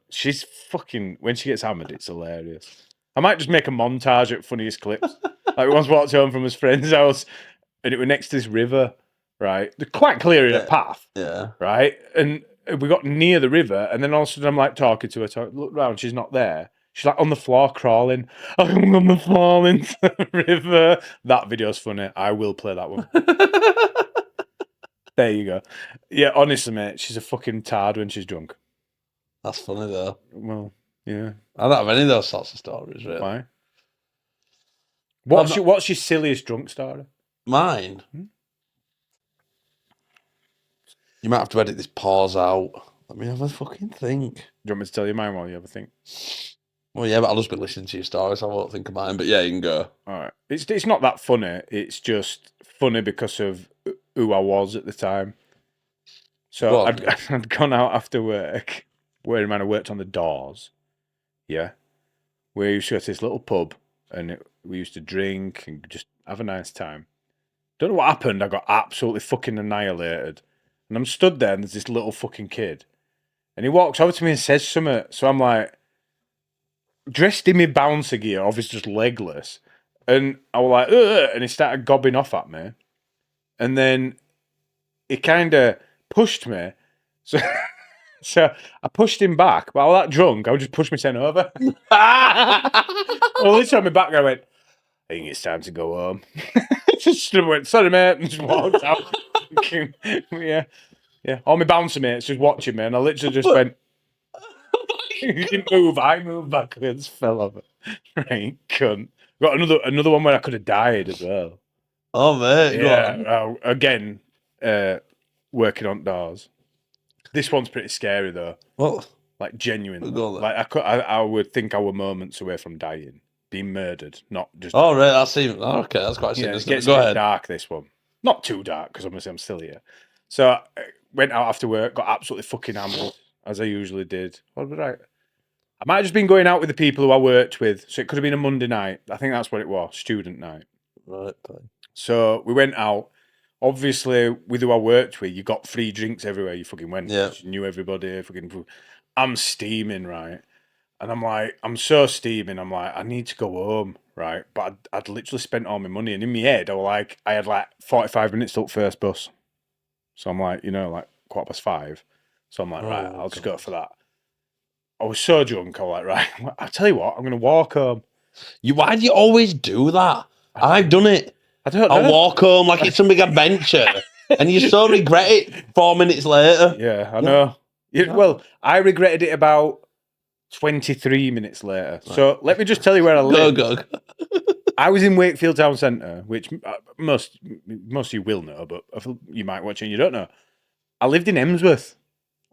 she's fucking, when she gets hammered, it's hilarious. I might just make a montage at funniest clips. Like, we once walked home from his friend's house, and it was next to this river, right? They're quite clear in a path. Yeah. Right? And we got near the river, and then all of a sudden I'm like talking to her, look round, she's not there. She's like on the floor crawling. I'm on the floor into the river. That video's funny. I will play that one. There you go. Yeah, honestly, mate, she's a fucking tard when she's drunk. That's funny though. Well, yeah. I don't have any of those sorts of stories, really. Why? What's your silliest drunk story? Mine? You might have to edit this pause out. Let me have a fucking think. Do you want me to tell you mine while you have a think? Well, yeah, but I'll just be listening to your stories. I won't think of mine. But yeah, you can go. All right. It's not that funny. It's just funny because of who I was at the time. So I'd gone out after work, where in mind I worked on the doors. Yeah. We used to go to this little pub, and we used to drink and just have a nice time. Don't know what happened. I got absolutely fucking annihilated. And I'm stood there, and there's this little fucking kid. And he walks over to me and says something. So I'm like, dressed in my bouncer gear, obviously just legless. And I was like, ugh, and he started gobbing off at me. And then he kind of pushed me. So, so I pushed him back. But I was that drunk, I would just push myself over. Well, this time my back guy went, I think it's time to go home. Just went, sorry, mate, and just walked out. Yeah. All my bouncer mates just watching me, and I literally just went, he didn't move, I moved backwards, fell over. Right, cunt. Got another one where I could have died as well. Oh, mate. Yeah, again, working on doors. This one's pretty scary, though. What? Like, genuinely. Like, I would think I were moments away from dying. Being murdered, not just... Oh, right, that's even... Okay, that's quite sinister. It gets Go ahead. dark, this one. Not too dark, because obviously I'm still here. So, I went out after work, got absolutely fucking hammered, as I usually did. What was I? I might have just been going out with the people who I worked with, so it could have been a Monday night. I think that's what it was, student night. Right, fine. So, we went out. Obviously, with who I worked with, you got free drinks everywhere you fucking went. Yeah. You knew everybody. I'm steaming, right? And I'm like, I'm so steaming. I'm like, I need to go home, right? But I'd literally spent all my money. And in my head, I had like 45 minutes till first bus. So I'm like, like 5:15. So I'm like, right, I'll just go for that. I was so drunk. I was like, right, I'll tell you what, I'm going to walk home. Why do you always do that? I've done it. I don't know. I'll walk home like it's some big adventure. And you so regret it 4 minutes later. Yeah, I know. Well, I regretted it about 23 minutes later. Right. So let me just tell you where I live. Go. I was in Wakefield Town Centre, which most of you will know, but you might watch it and you don't know. I lived in Emsworth.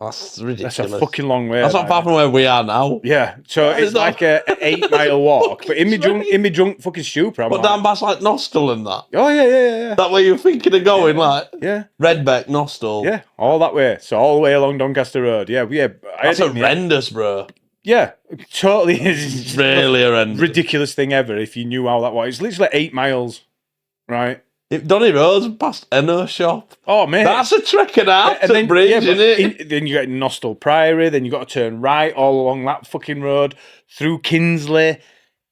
That's ridiculous. That's a fucking long way. That's not far from where we are now. Yeah, so it's like an 8-mile walk. But in me drunk fucking stupor, but down past like Nostell and that. Oh yeah. That way you're thinking of going, like Redbeck, Nostell. Yeah, all that way. So all the way along Doncaster Road. Yeah. That's horrendous, bro. Yeah, totally is. Really horrendous. Ridiculous thing ever if you knew how that was. It's literally 8 miles, right? If Donny Road's past Enno shop. Oh, mate. That's a trek and a half to bridge, isn't it? Then you get Nostell Priory, then you got to turn right all along that fucking road, through Kinsley,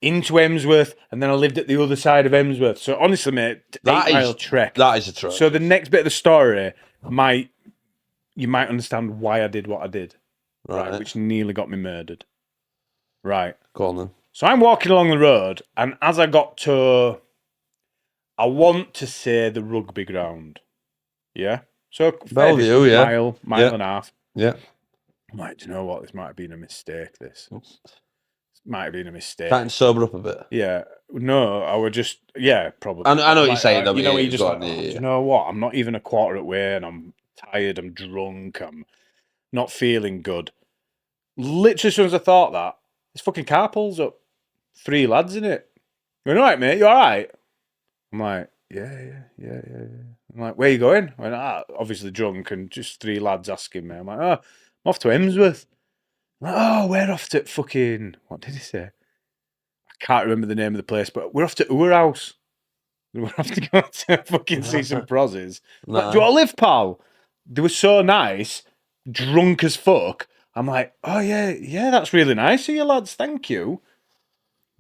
into Emsworth, and then I lived at the other side of Emsworth. So honestly, mate, 8-mile trek. That is a trek. So the next bit of the story you might understand why I did what I did. Right, which nearly got me murdered. Right. Go on then. So I'm walking along the road, and as I got to, I want to say the rugby ground. Yeah? So, Bellevue, mile and a half. Yeah. I'm like, do you know what? This might have been a mistake, this. Might have been a mistake. Trying to sober up a bit. Yeah. No, I would just, probably. I know what you're saying, though. You know, you just like, do you know what? I'm not even a quarter at way, and I'm tired, I'm drunk, I'm not feeling good. Literally, as soon as I thought that, this fucking car pulls up. 3 lads in it. You all right, mate? You all right? I'm like, yeah. I'm like, where you going? I went, obviously drunk, and just 3 lads asking me. I'm like, I'm off to Emsworth. I'm like, we're off to fucking, what did he say? I can't remember the name of the place, but we're off to Our House. We're off to go to fucking see some prozzies. Like, do you want to live, pal? They were so nice, drunk as fuck. I'm like, oh yeah, that's really nice of you lads, thank you.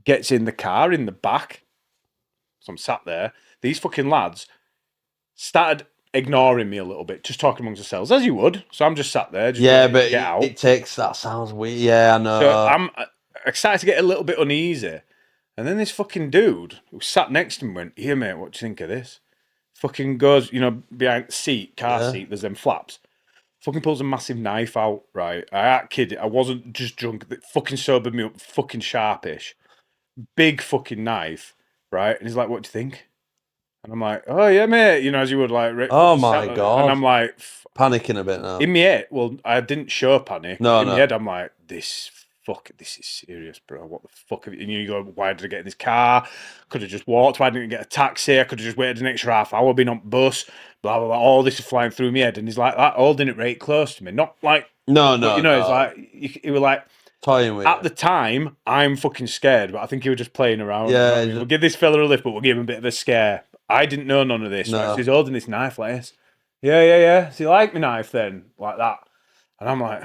Gets in the car in the back. So I'm sat there. These fucking lads started ignoring me a little bit, just talking amongst ourselves, as you would. So I'm just sat there, just Yeah, waiting to but get out. it takes. That sounds weird. Yeah, I know. So I'm excited to get a little bit uneasy. And then this fucking dude who sat next to me went, "Here, mate, what do you think of this?" Fucking goes, behind the seat, car Yeah. seat, there's them flaps. Fucking pulls a massive knife out, right? I ain't kidding. I wasn't just drunk. It fucking sobered me up, fucking sharpish. Big fucking knife, right? And he's like, "What do you think?" And I'm like, "Oh, yeah, mate." As you would, like, Oh my and God. I'm like, Panicking a bit now. in my head, well, I didn't show panic. No, in no. my head, I'm like, this is serious, bro. What the fuck? And you go, why did I get in this car? Could have just walked. Why didn't I get a taxi? I could have just waited an extra half hour, been on bus, blah, blah, blah. All this is flying through my head. And he's like, that, holding it right close to me. Not like, No, but, no, it's no. like, he was like, Toying with at you. the time, I'm fucking scared, but I think he was just playing around. Yeah, You know what I mean? We'll give this fella a lift, but we'll give him a bit of a scare. I didn't know none of this. No. Right? So he's holding this knife like this. Yeah. So you like my knife then? Like that. And I'm like,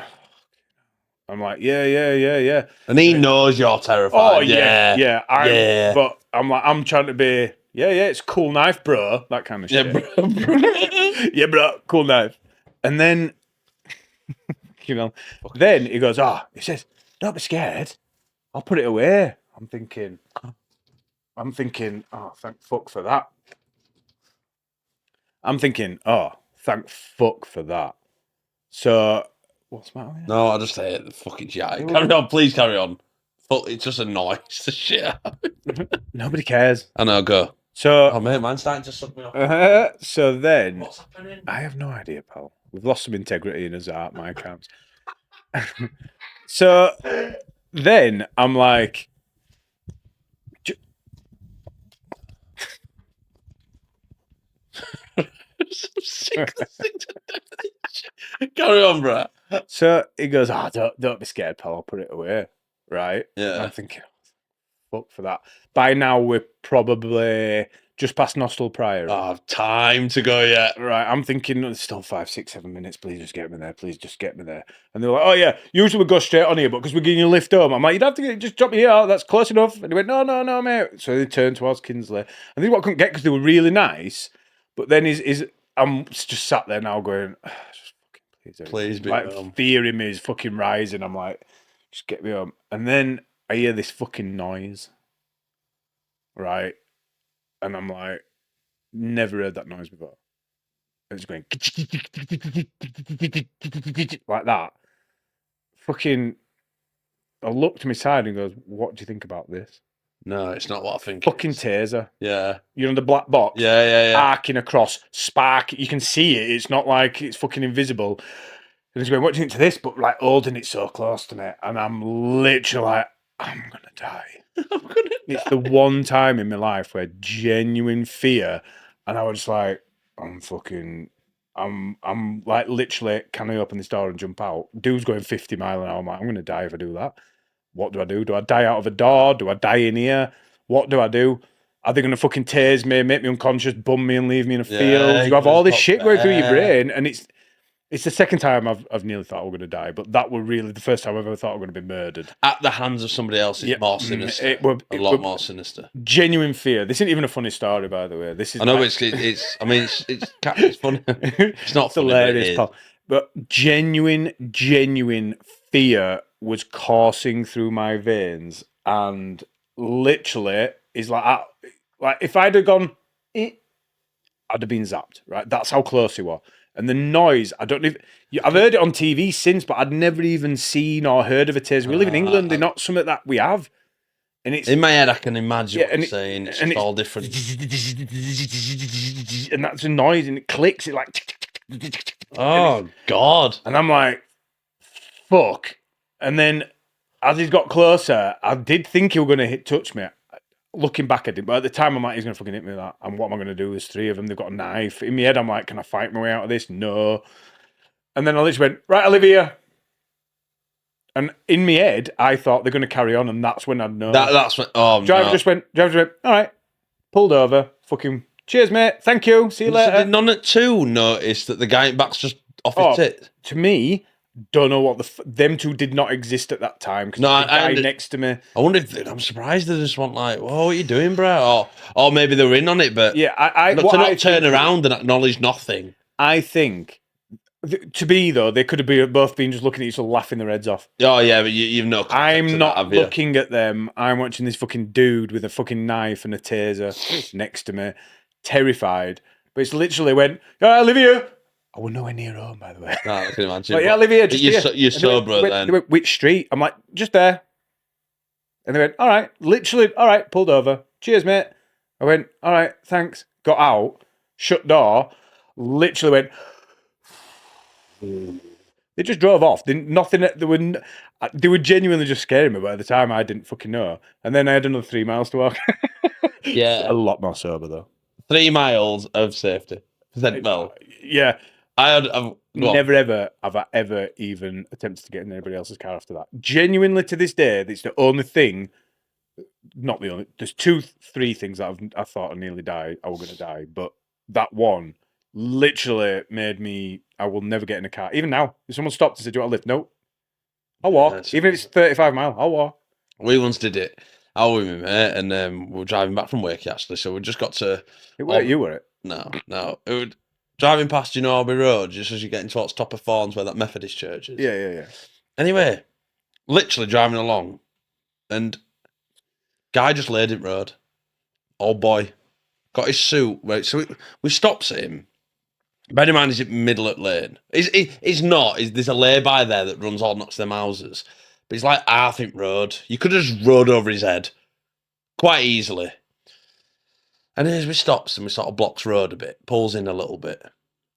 yeah. And he knows you're terrified. Oh, yeah. Yeah. But I'm trying to be, yeah, it's a cool knife, bro. That kind of Yeah, shit. bro. Yeah, bro, cool knife. And then, then he goes, he says, don't be scared. I'll put it away. I'm thinking, oh, thank fuck for that. Thank fuck for that. So, what's the matter with you? No, I just hate the fucking shit. Carry on, please carry on. Fuck, it just annoys the shit out. Nobody cares. I know, go. So, Oh, mate, mine's starting to suck me off. so then, What's happening? I have no idea, pal. We've lost some integrity in his art, my camps. So then I'm like, Carry on, bro. so he goes, don't be scared, pal. I'll put it away, right? Yeah. And I'm thinking, fuck for that. By now we're probably just past Nostal Priory. Oh, time to go yet. Right, I'm thinking there's still 5, 6, 7 minutes. Please just get me there. Please just get me there. And they're like, oh yeah, usually we go straight on here, but because we're getting you a lift home, I'm like, you'd have to just drop me here. That's close enough. And he went, no, mate. So they turned towards Kinsley. And this is what I couldn't get because they were really nice. But then I'm just sat there now going, just fucking Please be like home. fear in me is fucking rising. I'm like, just get me home. And then I hear this fucking noise, right? And I'm like, never heard that noise before. It was going like that. Fucking, I looked to my side and goes, what do you think about this? No, it's not what I think. Fucking taser. Yeah. You know the black box? Yeah. Arcing across, spark. You can see it. It's not like it's fucking invisible. And he's going, what do you think to this? But like holding it so close to me. And I'm literally like, I'm going to die. It's the one time in my life where genuine fear, and I was just like, I'm like literally, can I open this door and jump out? Dude's going 50 mile an hour. I'm like, I'm going to die if I do that. What do I do? Do I die out of a door? Do I die in here? What do I do? Are they going to fucking tase me, make me unconscious, bum me and leave me in a field? You have all this shit going through your brain, and it's the second time I've nearly thought I was going to die, but that were really the first time I've ever thought I was going to be murdered. At the hands of somebody else is more sinister. It were more sinister. Genuine fear. This isn't even a funny story, by the way. This is. I know it's funny. It's not funny, hilarious, pal. But genuine fear was coursing through my veins, and literally is like if I'd have gone, I'd have been zapped. Right, that's how close he was. And the noise, I don't know I've heard it on TV since, but I'd never even seen or heard of a taser. We live in England, they're not something that we have. And it's in my head, I can imagine what you're saying. It's all different. And that's a noise, and it clicks. It like, oh God! And I'm like, fuck. And then as he's got closer, I did think he was going to touch me. Looking back at it, but at the time I'm like, he's going to fucking hit me with that. And what am I going to do? There's 3 of them. They've got a knife. In my head, I'm like, can I fight my way out of this? No. And then I literally went, right, Olivia. And in my head, I thought they're going to carry on, and that's when I'd know. That's when. Oh, driver just went, all right, pulled over, fucking, cheers, mate, thank you, see you later. Did none at 2 notice that the guy in back's just off his tit? To me, Don't know what them two did not exist at that time because No, the guy next to me. I wonder if I'm surprised they just want like, "Whoa, what are you doing, bro?" Or maybe they were in on it, but Yeah, to not turn around and acknowledge nothing. I think to be though, they could have both been just looking at each other, laughing their heads off. Oh yeah, but you've no context I'm to not that, have you? looking at them. I'm watching this fucking dude with a fucking knife and a taser next to me, terrified. But it's literally went, "Yeah, Olivia." I was nowhere near home, by the way. No, I can imagine. Like, yeah, Olivia, just you're, here. you're And they sober they went, which street? I'm like, just there. And they went, all right, literally, all right, pulled over. Cheers, mate. I went, all right, thanks. Got out, shut door, literally went. They just drove off. They were genuinely just scaring me, but at the time I didn't fucking know. And then I had another 3 miles to walk. Yeah. A lot more sober though. 3 miles of safety. Well, yeah. I've Never ever have I ever even attempted to get in anybody else's car after that. Genuinely to this day, it's the only thing. Not the only. There's 3 things that I thought I nearly died. I was gonna die, but that one literally made me. I will never get in a car. Even now, if someone stopped and said, "Do you want a lift?" No, I'll walk. Even if it's 35 miles, I'll walk. We once did it. I was with my mate, and we were driving back from work actually. So we just got to. You were it? No. It would driving past Aubrey Road just as you're getting towards Top of Thorns where that Methodist church is. Yeah. Anyway, literally driving along, and guy just laid it road. Old boy, got his suit. Right, so we stops him. Bear in mind, he's in middle of lane. He's not. There's a lay-by there that runs all next to them houses. But he's like Arthink Road. You could have just rode over his head quite easily. And as we stops and we sort of blocks road a bit, pulls in a little bit.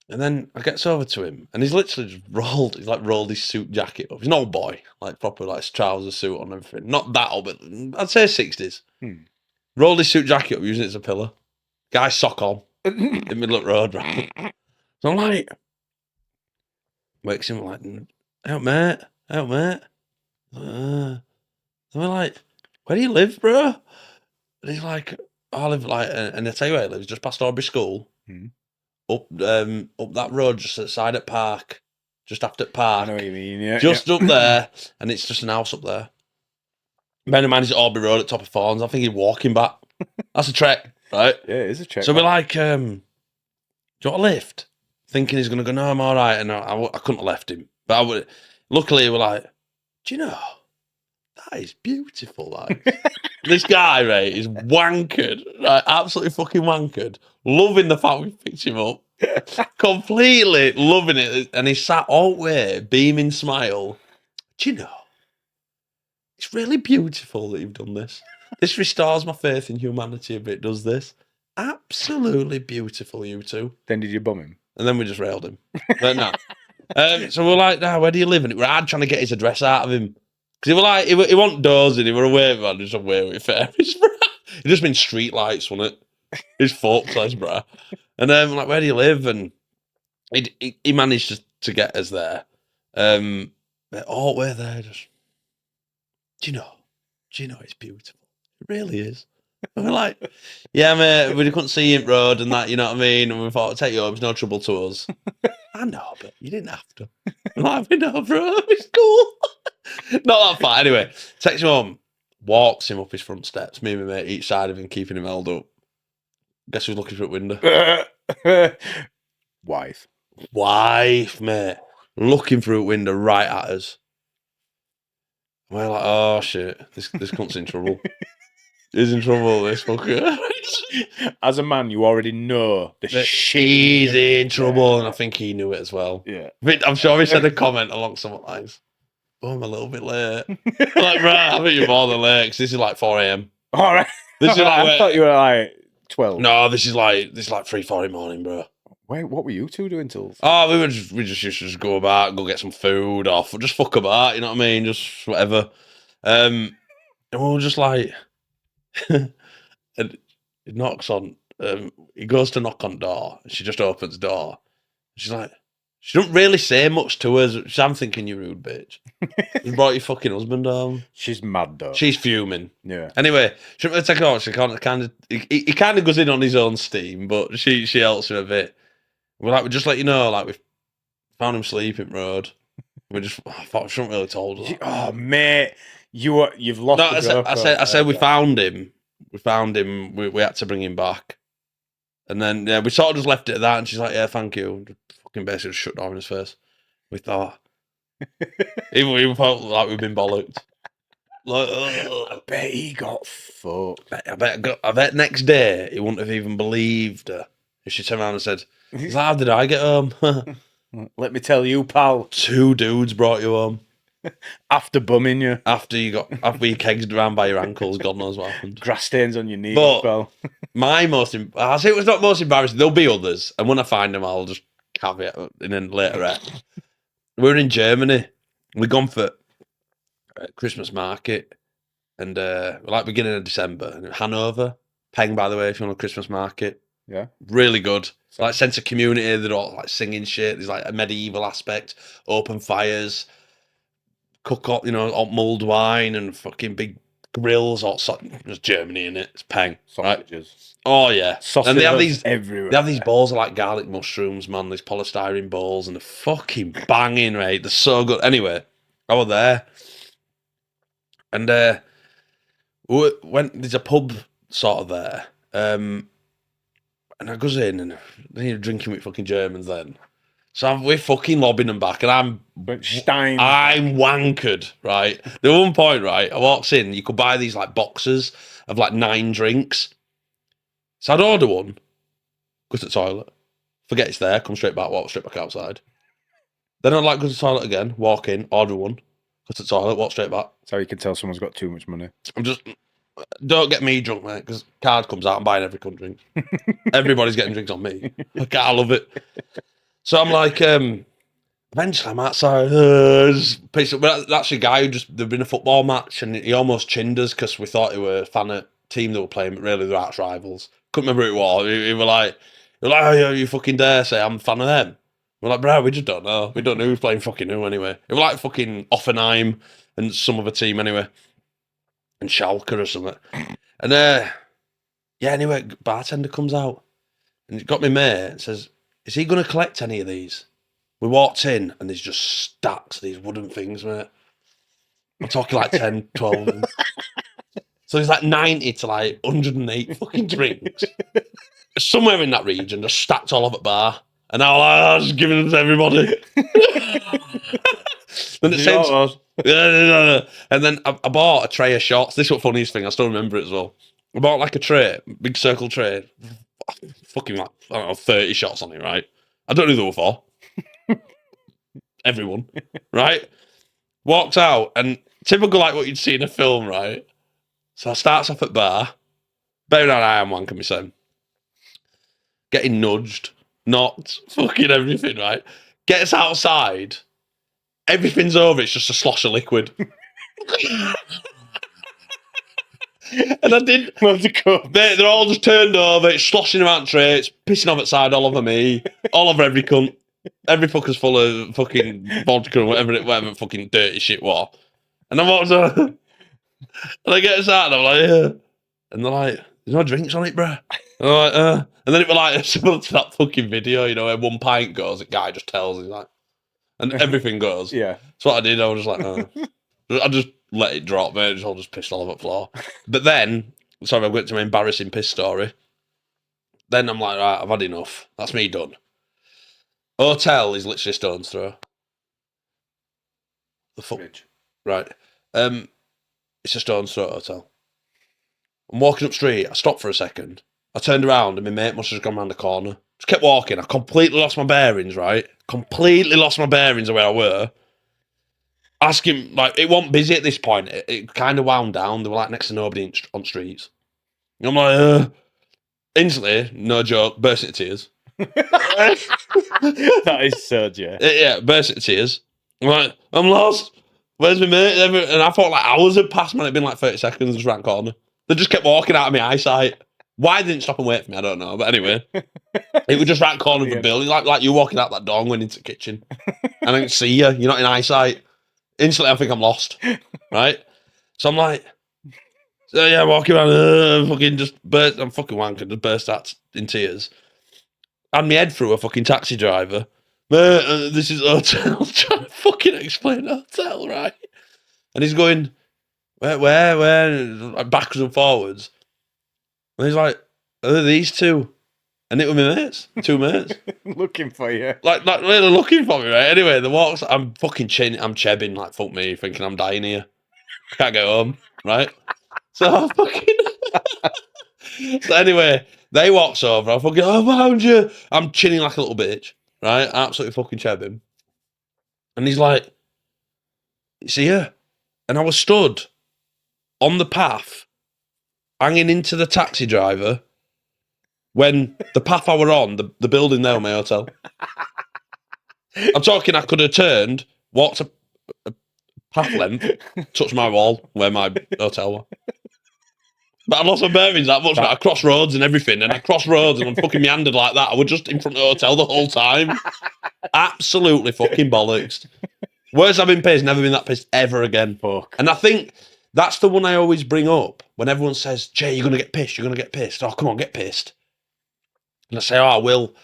And then I gets over to him and he's literally just rolled his suit jacket up. He's an old boy, like proper like trouser suit on everything. Not that old, but I'd say 60s. Rolled his suit jacket up using it as a pillow. Guy sock on in the middle of the road, right? So I'm like, wakes him like, out mate. And we're like, where do you live, bro? And he's like, I live like, and I tell you where he lives, just past Aubrey School, up that road, just outside at Park, just after Park. I know what you mean, yeah. Just up there, and it's just an house up there. Bear in mind, he's at Aubrey Road at Top of Thorns. I think he's walking back. That's a trek, right? Yeah, it is a trek. So we're like, do you want a lift? Thinking he's going to go, no, I'm all right. And I couldn't have left him. But luckily, we're like, do you know, that is beautiful. Like, this guy, right, is wankered. Right, absolutely fucking wankered. Loving the fact we picked him up. Completely loving it. And he sat all the way, beaming smile. Do you know, it's really beautiful that you've done this. This restores my faith in humanity a bit, does this? Absolutely beautiful, you two. Then did you bum him? And then we just railed him. But no. So we're like, nah, where do you live? And we're hard trying to get his address out of him. Because he were like, he wasn't dozing, he were away, man, just away with fair. It just been street lights, wasn't it? His folk size, bruh. And then we're like, where do you live? And he managed to get us there. Oh, we're there. Just, do you know it's beautiful? It really is. And we're like, yeah, mate, we couldn't see him road and that, you know what I mean? And we thought, take you home, it's no trouble to us. I know, but you didn't have to. I'm like, we know, bro, it's cool. Not that far. Anyway, takes him home, walks him up his front steps, me and my mate each side of him, keeping him held up. Guess who's looking through a window? Wife, mate. Looking through a window right at us. And we're like, oh shit, this cunt's in trouble. He's in trouble, this fucker. As a man, you already know she's in trouble, and I think he knew it as well. Yeah. I'm sure he said a comment along some lines. Oh, I'm a little bit late. Like, right, I think you're more than late, because this is like 4 a.m. All right. This is like, I thought you were like 12. No, this is like 3-4 in the morning, bro. Wait, what were you two doing till? Oh, we just used to just go about, go get some food, or just fuck about, you know what I mean? Just whatever. And we were just like, and it knocks on, he goes to knock on door, and she just opens the door. She's like, she don't really say much to us. I'm thinking, you rude bitch. You brought your fucking husband home. She's mad though. She's fuming. Yeah. Anyway, she take it on. She kind of he kind of goes in on his own steam, but she helps him a bit. We're like, we just let you know, like, we've found him sleeping road. I thought I shouldn't really told her that. Oh, mate, you've lost No, the I said we GoPro. found him. We found him. We had to bring him back. And then we sort of just left it at that. And she's like, "Yeah, thank you." And just fucking basically just shut down in his face. We thought, even felt like we've been bollocked. Like, I bet he got fucked. I bet next day he wouldn't have even believed her if she turned around and said, "How did I get home?" Let me tell you, pal. 2 dudes brought you home After bumming you, after you kegged around by your ankles. God knows what happened. grass stains on your knees, But pal. I'll say it was not most embarrassing. There'll be others, and when I find them, I'll just caveat in a later ep. We were in Germany. We'd gone for Christmas market, and like beginning of December, in Hanover. Peng, by the way, if you want a Christmas market. Yeah. Really good. Like sense of community. They're all like singing shit. There's like a medieval aspect, open fires, cook up, hot mulled wine and fucking big grills. There's Germany in it. It's Peng. Sausages. Right? Oh yeah. Sausages And they have these everywhere. They have these balls of like garlic mushrooms, man. These polystyrene balls, and they're fucking banging, right? They're so good. Anyway, I was there, and there's a pub sort of there, and I goes in, and then you're drinking with fucking Germans then. So we're fucking lobbing them back, and I'm wankered, right? There was one point, right, I walks in, you could buy these like boxes of like 9 drinks. So I'd order one, go to the toilet, forget it's there, come straight back, walk straight back outside. Then I'd like go to the toilet again, walk in, order one, go to the toilet, walk straight back. That's how you can tell someone's got too much money. Don't get me drunk, mate, because card comes out, I'm buying every cunt drink. Everybody's getting drinks on me. I love it. So I'm like, eventually I'm outside, but that's a guy there'd been a football match, and he almost chinned us because we thought he were a fan of team that were playing, but really they're arch rivals. Couldn't remember who it was. He were like, oh, yeah, you fucking dare say I'm a fan of them. We're like, bro, we just don't know. We don't know who's playing fucking who anyway. It was like fucking Offenheim and some other team anyway. And Schalke or something. And anyway, bartender comes out and got me mate and says, is he going to collect any of these? We walked in and there's just stacks of these wooden things, mate. I'm talking like 10, 12. So there's like 90 to like 108 fucking drinks. Somewhere in that region, just stacked all over the bar. And I was just giving them to everybody. Then it says, and then I bought a tray of shots. This was the funniest thing. I still remember it as well. I bought like a tray, big circle tray, fucking like, I don't know, 30 shots on it, right? I don't know who they were for. Everyone, right? Walks out, and typical like what you'd see in a film, right? So I starts off at bar. Bear in mind, I am wanking myself. Getting nudged, knocked, fucking everything, right? Gets outside. Everything's over. It's just a slosh of liquid. And I did. They're all just turned over. It's sloshing around the tray. It's pissing off outside all over me. All over every cunt. Every fucker's full of fucking vodka or whatever fucking dirty shit was. And I walked over. And I get inside and I'm like, yeah. And they're like, there's no drinks on it, bro. And I'm like, And then it was like similar to that fucking video, where 1 pint goes, the guy just tells, he's like, and everything goes. Yeah. So what I did, I was just like, I just let it drop, mate. It's all just pissed all over the floor. But then, sorry, I went to my embarrassing piss story. Then I'm like, right, I've had enough. That's me done. Hotel is literally a stone's throw. The fuck? Right. It's a stone's throw hotel. I'm walking up street. I stopped for a second. I turned around and my mate must have just gone round the corner. Just kept walking. I completely lost my bearings, right? Completely lost my bearings of where I were. Ask him, like, it wasn't busy at this point. It kind of wound down. There were like next to nobody on streets. And I'm like, instantly, no joke, burst into tears. That is so Jay. Yeah, burst into tears. I'm like, I'm lost. Where's my mate? And I thought like hours had passed, man. It'd been like 30 seconds just round the corner. They just kept walking out of my eyesight. Why they didn't stop and wait for me, I don't know. But anyway, it was just round the corner of the building. Like you walking out that door and went into the kitchen. And I didn't see you. You're not in eyesight. Instantly, I think I'm lost. Right? So I'm like, walking around, fucking just burst. I'm fucking wanking, just burst out in tears. Had my head through a fucking taxi driver. mate, this is a hotel. Trying to fucking explain a hotel, right? And he's going, where, like backwards and forwards. And he's like, are these two? And it was my mates, two mates. Looking for you. Like really looking for me, right? Anyway, the walks, I'm fucking I'm chebbing, like, fuck me, thinking I'm dying here. Can't get home, right? So I fucking... So anyway, they walks over, I fucking, oh, found you. I'm chinning like a little bitch, right? Absolutely fucking chebbing. And he's like, it's here. And I was stood on the path, hanging into the taxi driver, when the path I were on, the building there was my hotel. I'm talking, I could have turned, walked a path length, touched my wall where my hotel was. But I lost my bearings that much. I crossed roads and everything, and I crossed roads and I'm fucking meandered like that. I was just in front of the hotel the whole time. Absolutely fucking bollocks. Worst I've been pissed, never been that pissed ever again. Fuck. And I think that's the one I always bring up when everyone says, Jay, you're going to get pissed, you're going to get pissed. Oh, come on, get pissed. And I say, oh, I will.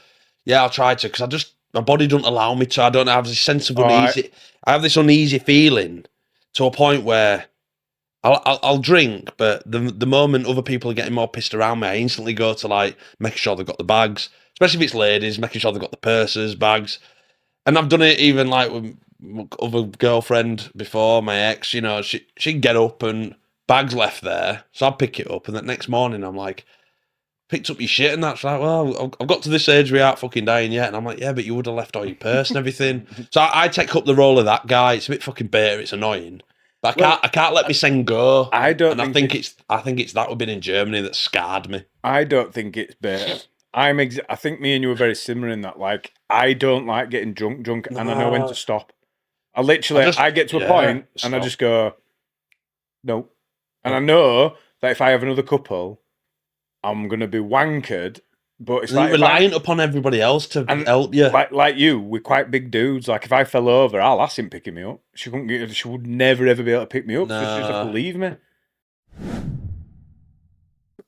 Yeah, I'll try to, because my body doesn't allow me to. I don't have this sense of uneasy. I have this uneasy feeling to a point where I'll drink, but the moment other people are getting more pissed around me, I instantly go to, like, making sure they've got the bags, especially if it's ladies, making sure they've got the purses, bags. And I've done it even, like, with my other girlfriend before, my ex, you know, she'd get up and bags left there, so I'd pick it up, and the next morning I'm like, picked up your shit, and that's like, well, I've got to this age we aren't fucking dying yet, and I'm like, yeah, but you would have left all your purse and everything. So I take up the role of that guy. It's a bit fucking bitter, it's annoying. But I can't let my sen go. I don't. And I think it's that would been in Germany that scarred me. I don't think it's better. I think me and you are very similar in that. Like, I don't like getting drunk, and I know when to stop. I get to a point and I just go, no. And I know that if I have another couple, I'm gonna be wankered. But it's like reliant upon everybody else to help you. Like you, we're quite big dudes. Like if I fell over, I'll ask him picking me up. She would never ever be able to pick me up. No. She'd have to leave me.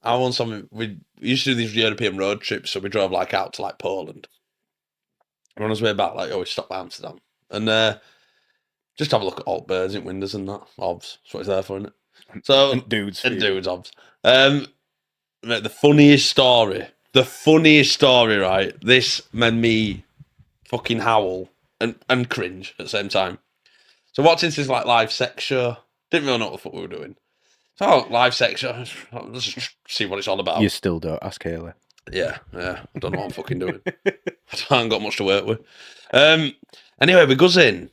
I want something. We used to do these European road trips, so we drove like out to like Poland. And on his way back, like always stop by Amsterdam and just have a look at alt birds in windows and that. Obs, that's what it's there for, isn't it? So and dudes, obs. The funniest story, right? This made me fucking howl and cringe at the same time. So watching this like live sex show, didn't really know what the fuck we were doing. So live sex show, let's just see what it's all about. You still don't ask Haley. Yeah, I don't know what I'm fucking doing. I haven't got much to work with. Anyway, we goes in.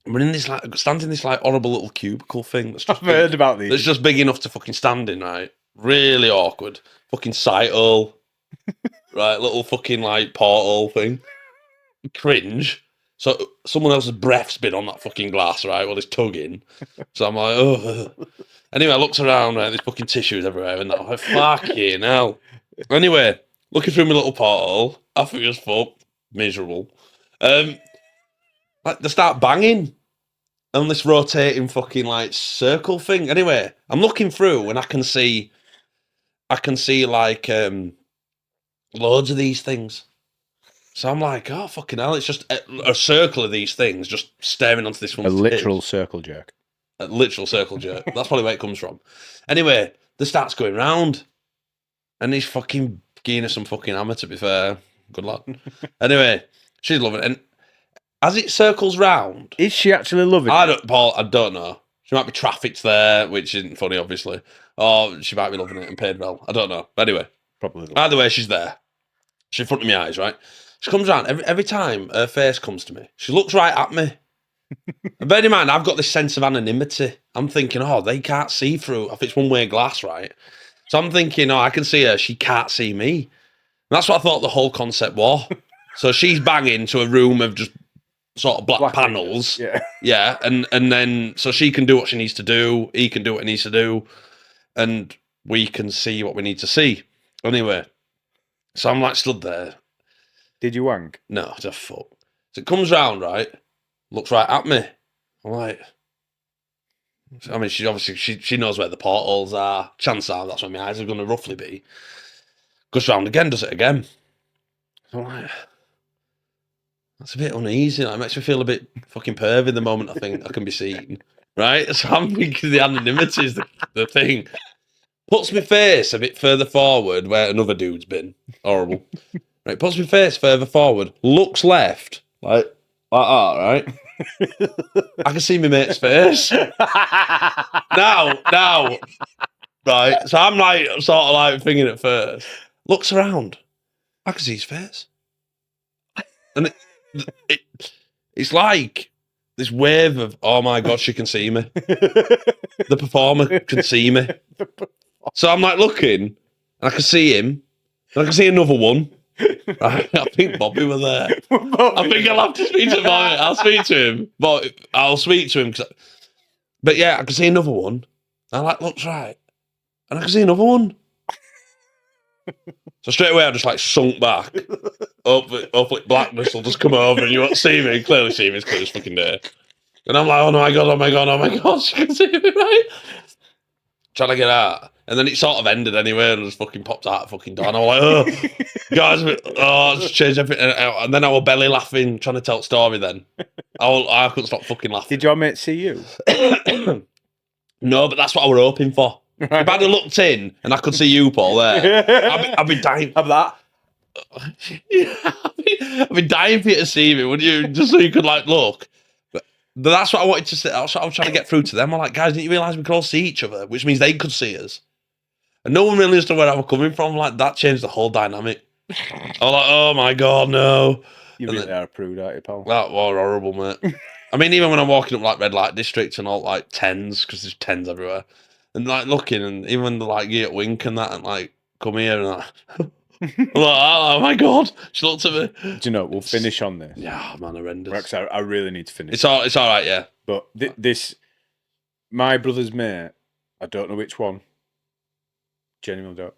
We're in this stand in this like horrible little cubicle thing. That's just I've heard about these. It's just big enough to fucking stand in, right? Really awkward. Fucking sight hole. Right, little fucking like portal thing. Cringe. So someone else's breath's been on that fucking glass, right, while it's tugging. So I'm like, oh. Anyway, I looked around, right, there's fucking tissues everywhere, and I'm like, fucking hell. Anyway, looking through my little portal, happy as fuck, miserable. Like they start banging on this rotating fucking like circle thing. Anyway, I'm looking through and I can see like loads of these things. So I'm like, oh fucking hell! It's just a circle of these things just staring onto this one. A literal circle jerk. A literal circle jerk. That's probably where it comes from. Anyway, this starts going round, and he's fucking giving her some fucking hammer. To be fair, good lad. Anyway, she's loving it, and as it circles round, is she actually loving it? Paul, I don't know. She might be trafficked there, which isn't funny, obviously. Or she might be loving it and paid well. I don't know. But anyway, probably. Either way, she's there. She's in front of my eyes, right? She comes around every time her face comes to me. She looks right at me. And bear in mind, I've got this sense of anonymity. I'm thinking, oh, they can't see through. If it's one-way glass, right? So I'm thinking, oh, I can see her. She can't see me. And that's what I thought the whole concept was. So she's banging to a room of just sort of black panels. Yeah. And then, so she can do what she needs to do. He can do what he needs to do. And we can see what we need to see. Anyway, so I'm like stood there. Did you wank? No, just fuck. So it comes round, right? Looks right at me. I'm like, I mean, she knows where the portals are. Chances are that's where my eyes are going to roughly be. Goes round again, does it again. I'm like, That's a bit uneasy. Like, it makes me feel a bit fucking pervy the moment I think I can be seen. Right? So I'm thinking the anonymity is the thing. Puts my face a bit further forward where another dude's been. Horrible. Right, puts my face further forward, looks left, like that, right? I can see my mate's face. Now, right? So I'm like, sort of like thinking at first. Looks around. I can see his face. And it's like this wave of, oh my God, she can see me. The performer can see me. So I'm like looking, and I can see him, and I can see another one. Right? I think Bobby was there. I think I'll have to speak to Bobby. I'll speak to him, but I'll speak to him. But yeah, I can see another one. I like looks right, and I can see another one. So straight away, I just like sunk back. Hopefully blackness will just come over, and you won't see me. Clearly see me. It's clear as fucking day. And I'm like, oh my God, oh my God, oh my God, she can see me, right? Trying to get out. And then it sort of ended anyway, and I just fucking popped out fucking door. And I'm like, oh, guys, oh, just changed everything. And then I was belly laughing, trying to tell a story then. I couldn't stop fucking laughing. Did your mate see you? No, but that's what I were hoping for. If I'd have looked in and I could see you, Paul, there, I'd be dying. Of that? I'd be dying for you to see me, wouldn't you? Just so you could, like, look. But that's what I wanted to say. That's what I was trying to get through to them. I'm like, guys, didn't you realise we could all see each other? Which means they could see us. And no one really understood where I was coming from. Like, that changed the whole dynamic. I was like, oh my God, no. You really are a prude, aren't you, pal? That was horrible, mate. I mean, even when I'm walking up like red light districts and all like tens, because there's tens everywhere, and like looking, and even when they like get wink and that, and like come here and like, I'm like, oh my God, she looked at me. Do you know, we'll finish on this. Yeah, man, horrendous. Rex, I really need to finish. It's all right, yeah. But this, my brother's mate, I don't know which one, genuinely don't.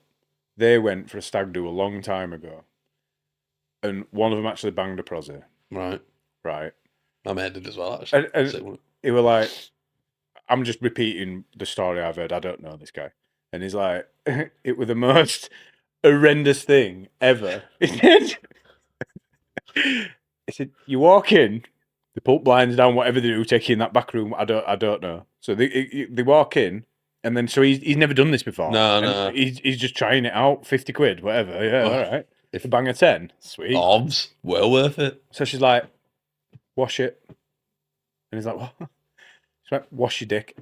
They went for a stag do a long time ago, and one of them actually banged a prosy. Right. I'm headed as well, actually. And he were like, I'm just repeating the story I've heard. I don't know this guy. And he's like, it was the most horrendous thing ever. He said, you walk in, they put blinds down, whatever they do, take you in that back room. I don't know. So they walk in, and then so he's never done this before. No. He's just trying it out, 50 quid, whatever. Yeah, all right. If a bang a 10, sweet. Obs, well worth it. So she's like, wash it. And he's like, what? She's like, wash your dick.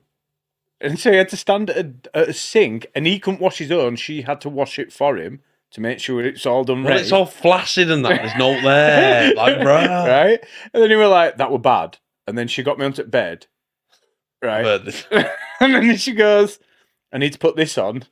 And so he had to stand at a sink, and he couldn't wash his own. She had to wash it for him to make sure it's all done right. It's all flaccid and that. There's no there. Like, bro. Right? And then he was like, that were bad. And then she got me onto bed. Right? And then she goes, I need to put this on.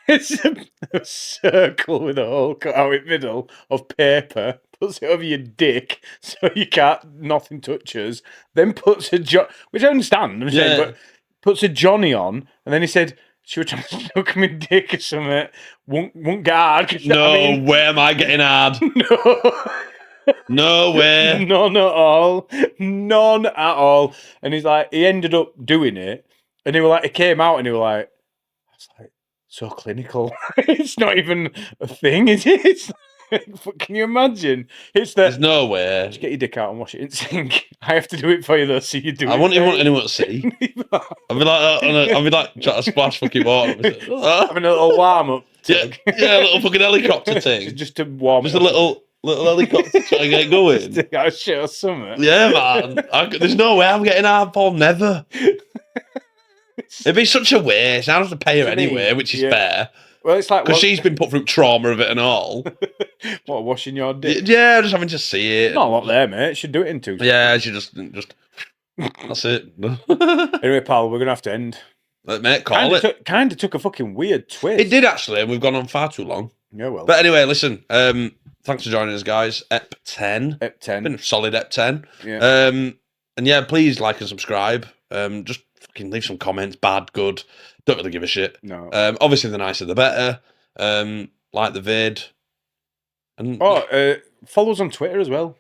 It's a circle with a hole cut out in the middle of paper, puts it over your dick so you can't, nothing touches, then puts which I understand, saying, but puts a Johnny on, and then he said, she was trying to suck my dick or something, won't get hard. No, where am I getting hard? No. No way. None at all. None at all. And he's like, he ended up doing it, and he came out and he was like, I was like, so clinical. It's not even a thing, is it? Can you imagine? There's no way. Just get your dick out and wash it in sink. I have to do it for you though, so you do it. I wouldn't even want anyone to see. I'd be like trying to splash fucking water. Having a little warm up. Yeah, a little fucking helicopter thing. Just to warm. Just a little helicopter trying to get going. Stick out shit or something. Yeah, man. There's no way I'm getting hard, Paul. Never. It'd be such a waste. I have to pay her anyway, which is fair. Well, it's like because she's been put through trauma of it and all. What, washing your dick? Yeah, just having to see it. Not a lot there, mate. She'd do it in 2 seconds. Yeah, she just that's it. Anyway, pal, we're gonna have to end. Mate, call it. Kind of took a fucking weird twist. It did actually, and we've gone on far too long. Yeah, well. But anyway, listen. Thanks for joining us, guys. EP 10. EP 10. Been a solid EP 10. Yeah. And yeah, please like and subscribe. Just fucking leave some comments. Bad, good. Don't really give a shit. No. Obviously, the nicer the better. Like the vid. And follow us on Twitter as well.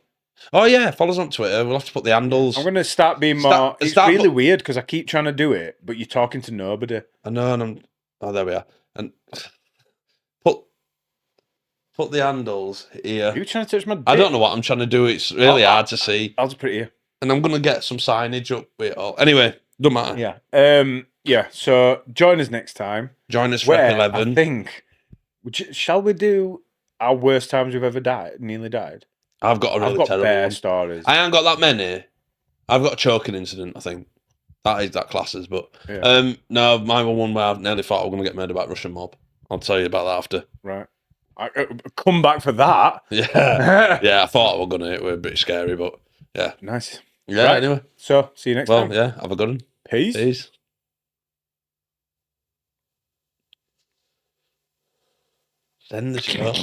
Oh yeah, follow us on Twitter. We'll have to put the handles. I'm gonna start being more. It's really weird because I keep trying to do it, but you're talking to nobody. I know, and there we are. And put the handles here. You trying to touch my dick? I don't know what I'm trying to do. It's really hard to see. I'll just put it here. And I'm gonna get some signage up with it all. Anyway, don't matter. Yeah. Yeah. So join us next time. Join us for Where Ep 11. I think. Shall we do our worst times we've ever nearly died? I've got a really terrible bare one. stories. I ain't got that many. I've got a choking incident, I think. That classes, but no, my one where I nearly thought I was gonna get murdered by a Russian mob. I'll tell you about that after. Right. I come back for that. Yeah. Yeah, I thought I was gonna. It was a bit scary, but yeah. Nice. Yeah, Right. anyway. So see you next time. Well, yeah, have a good one. Peace. Peace. Send the show.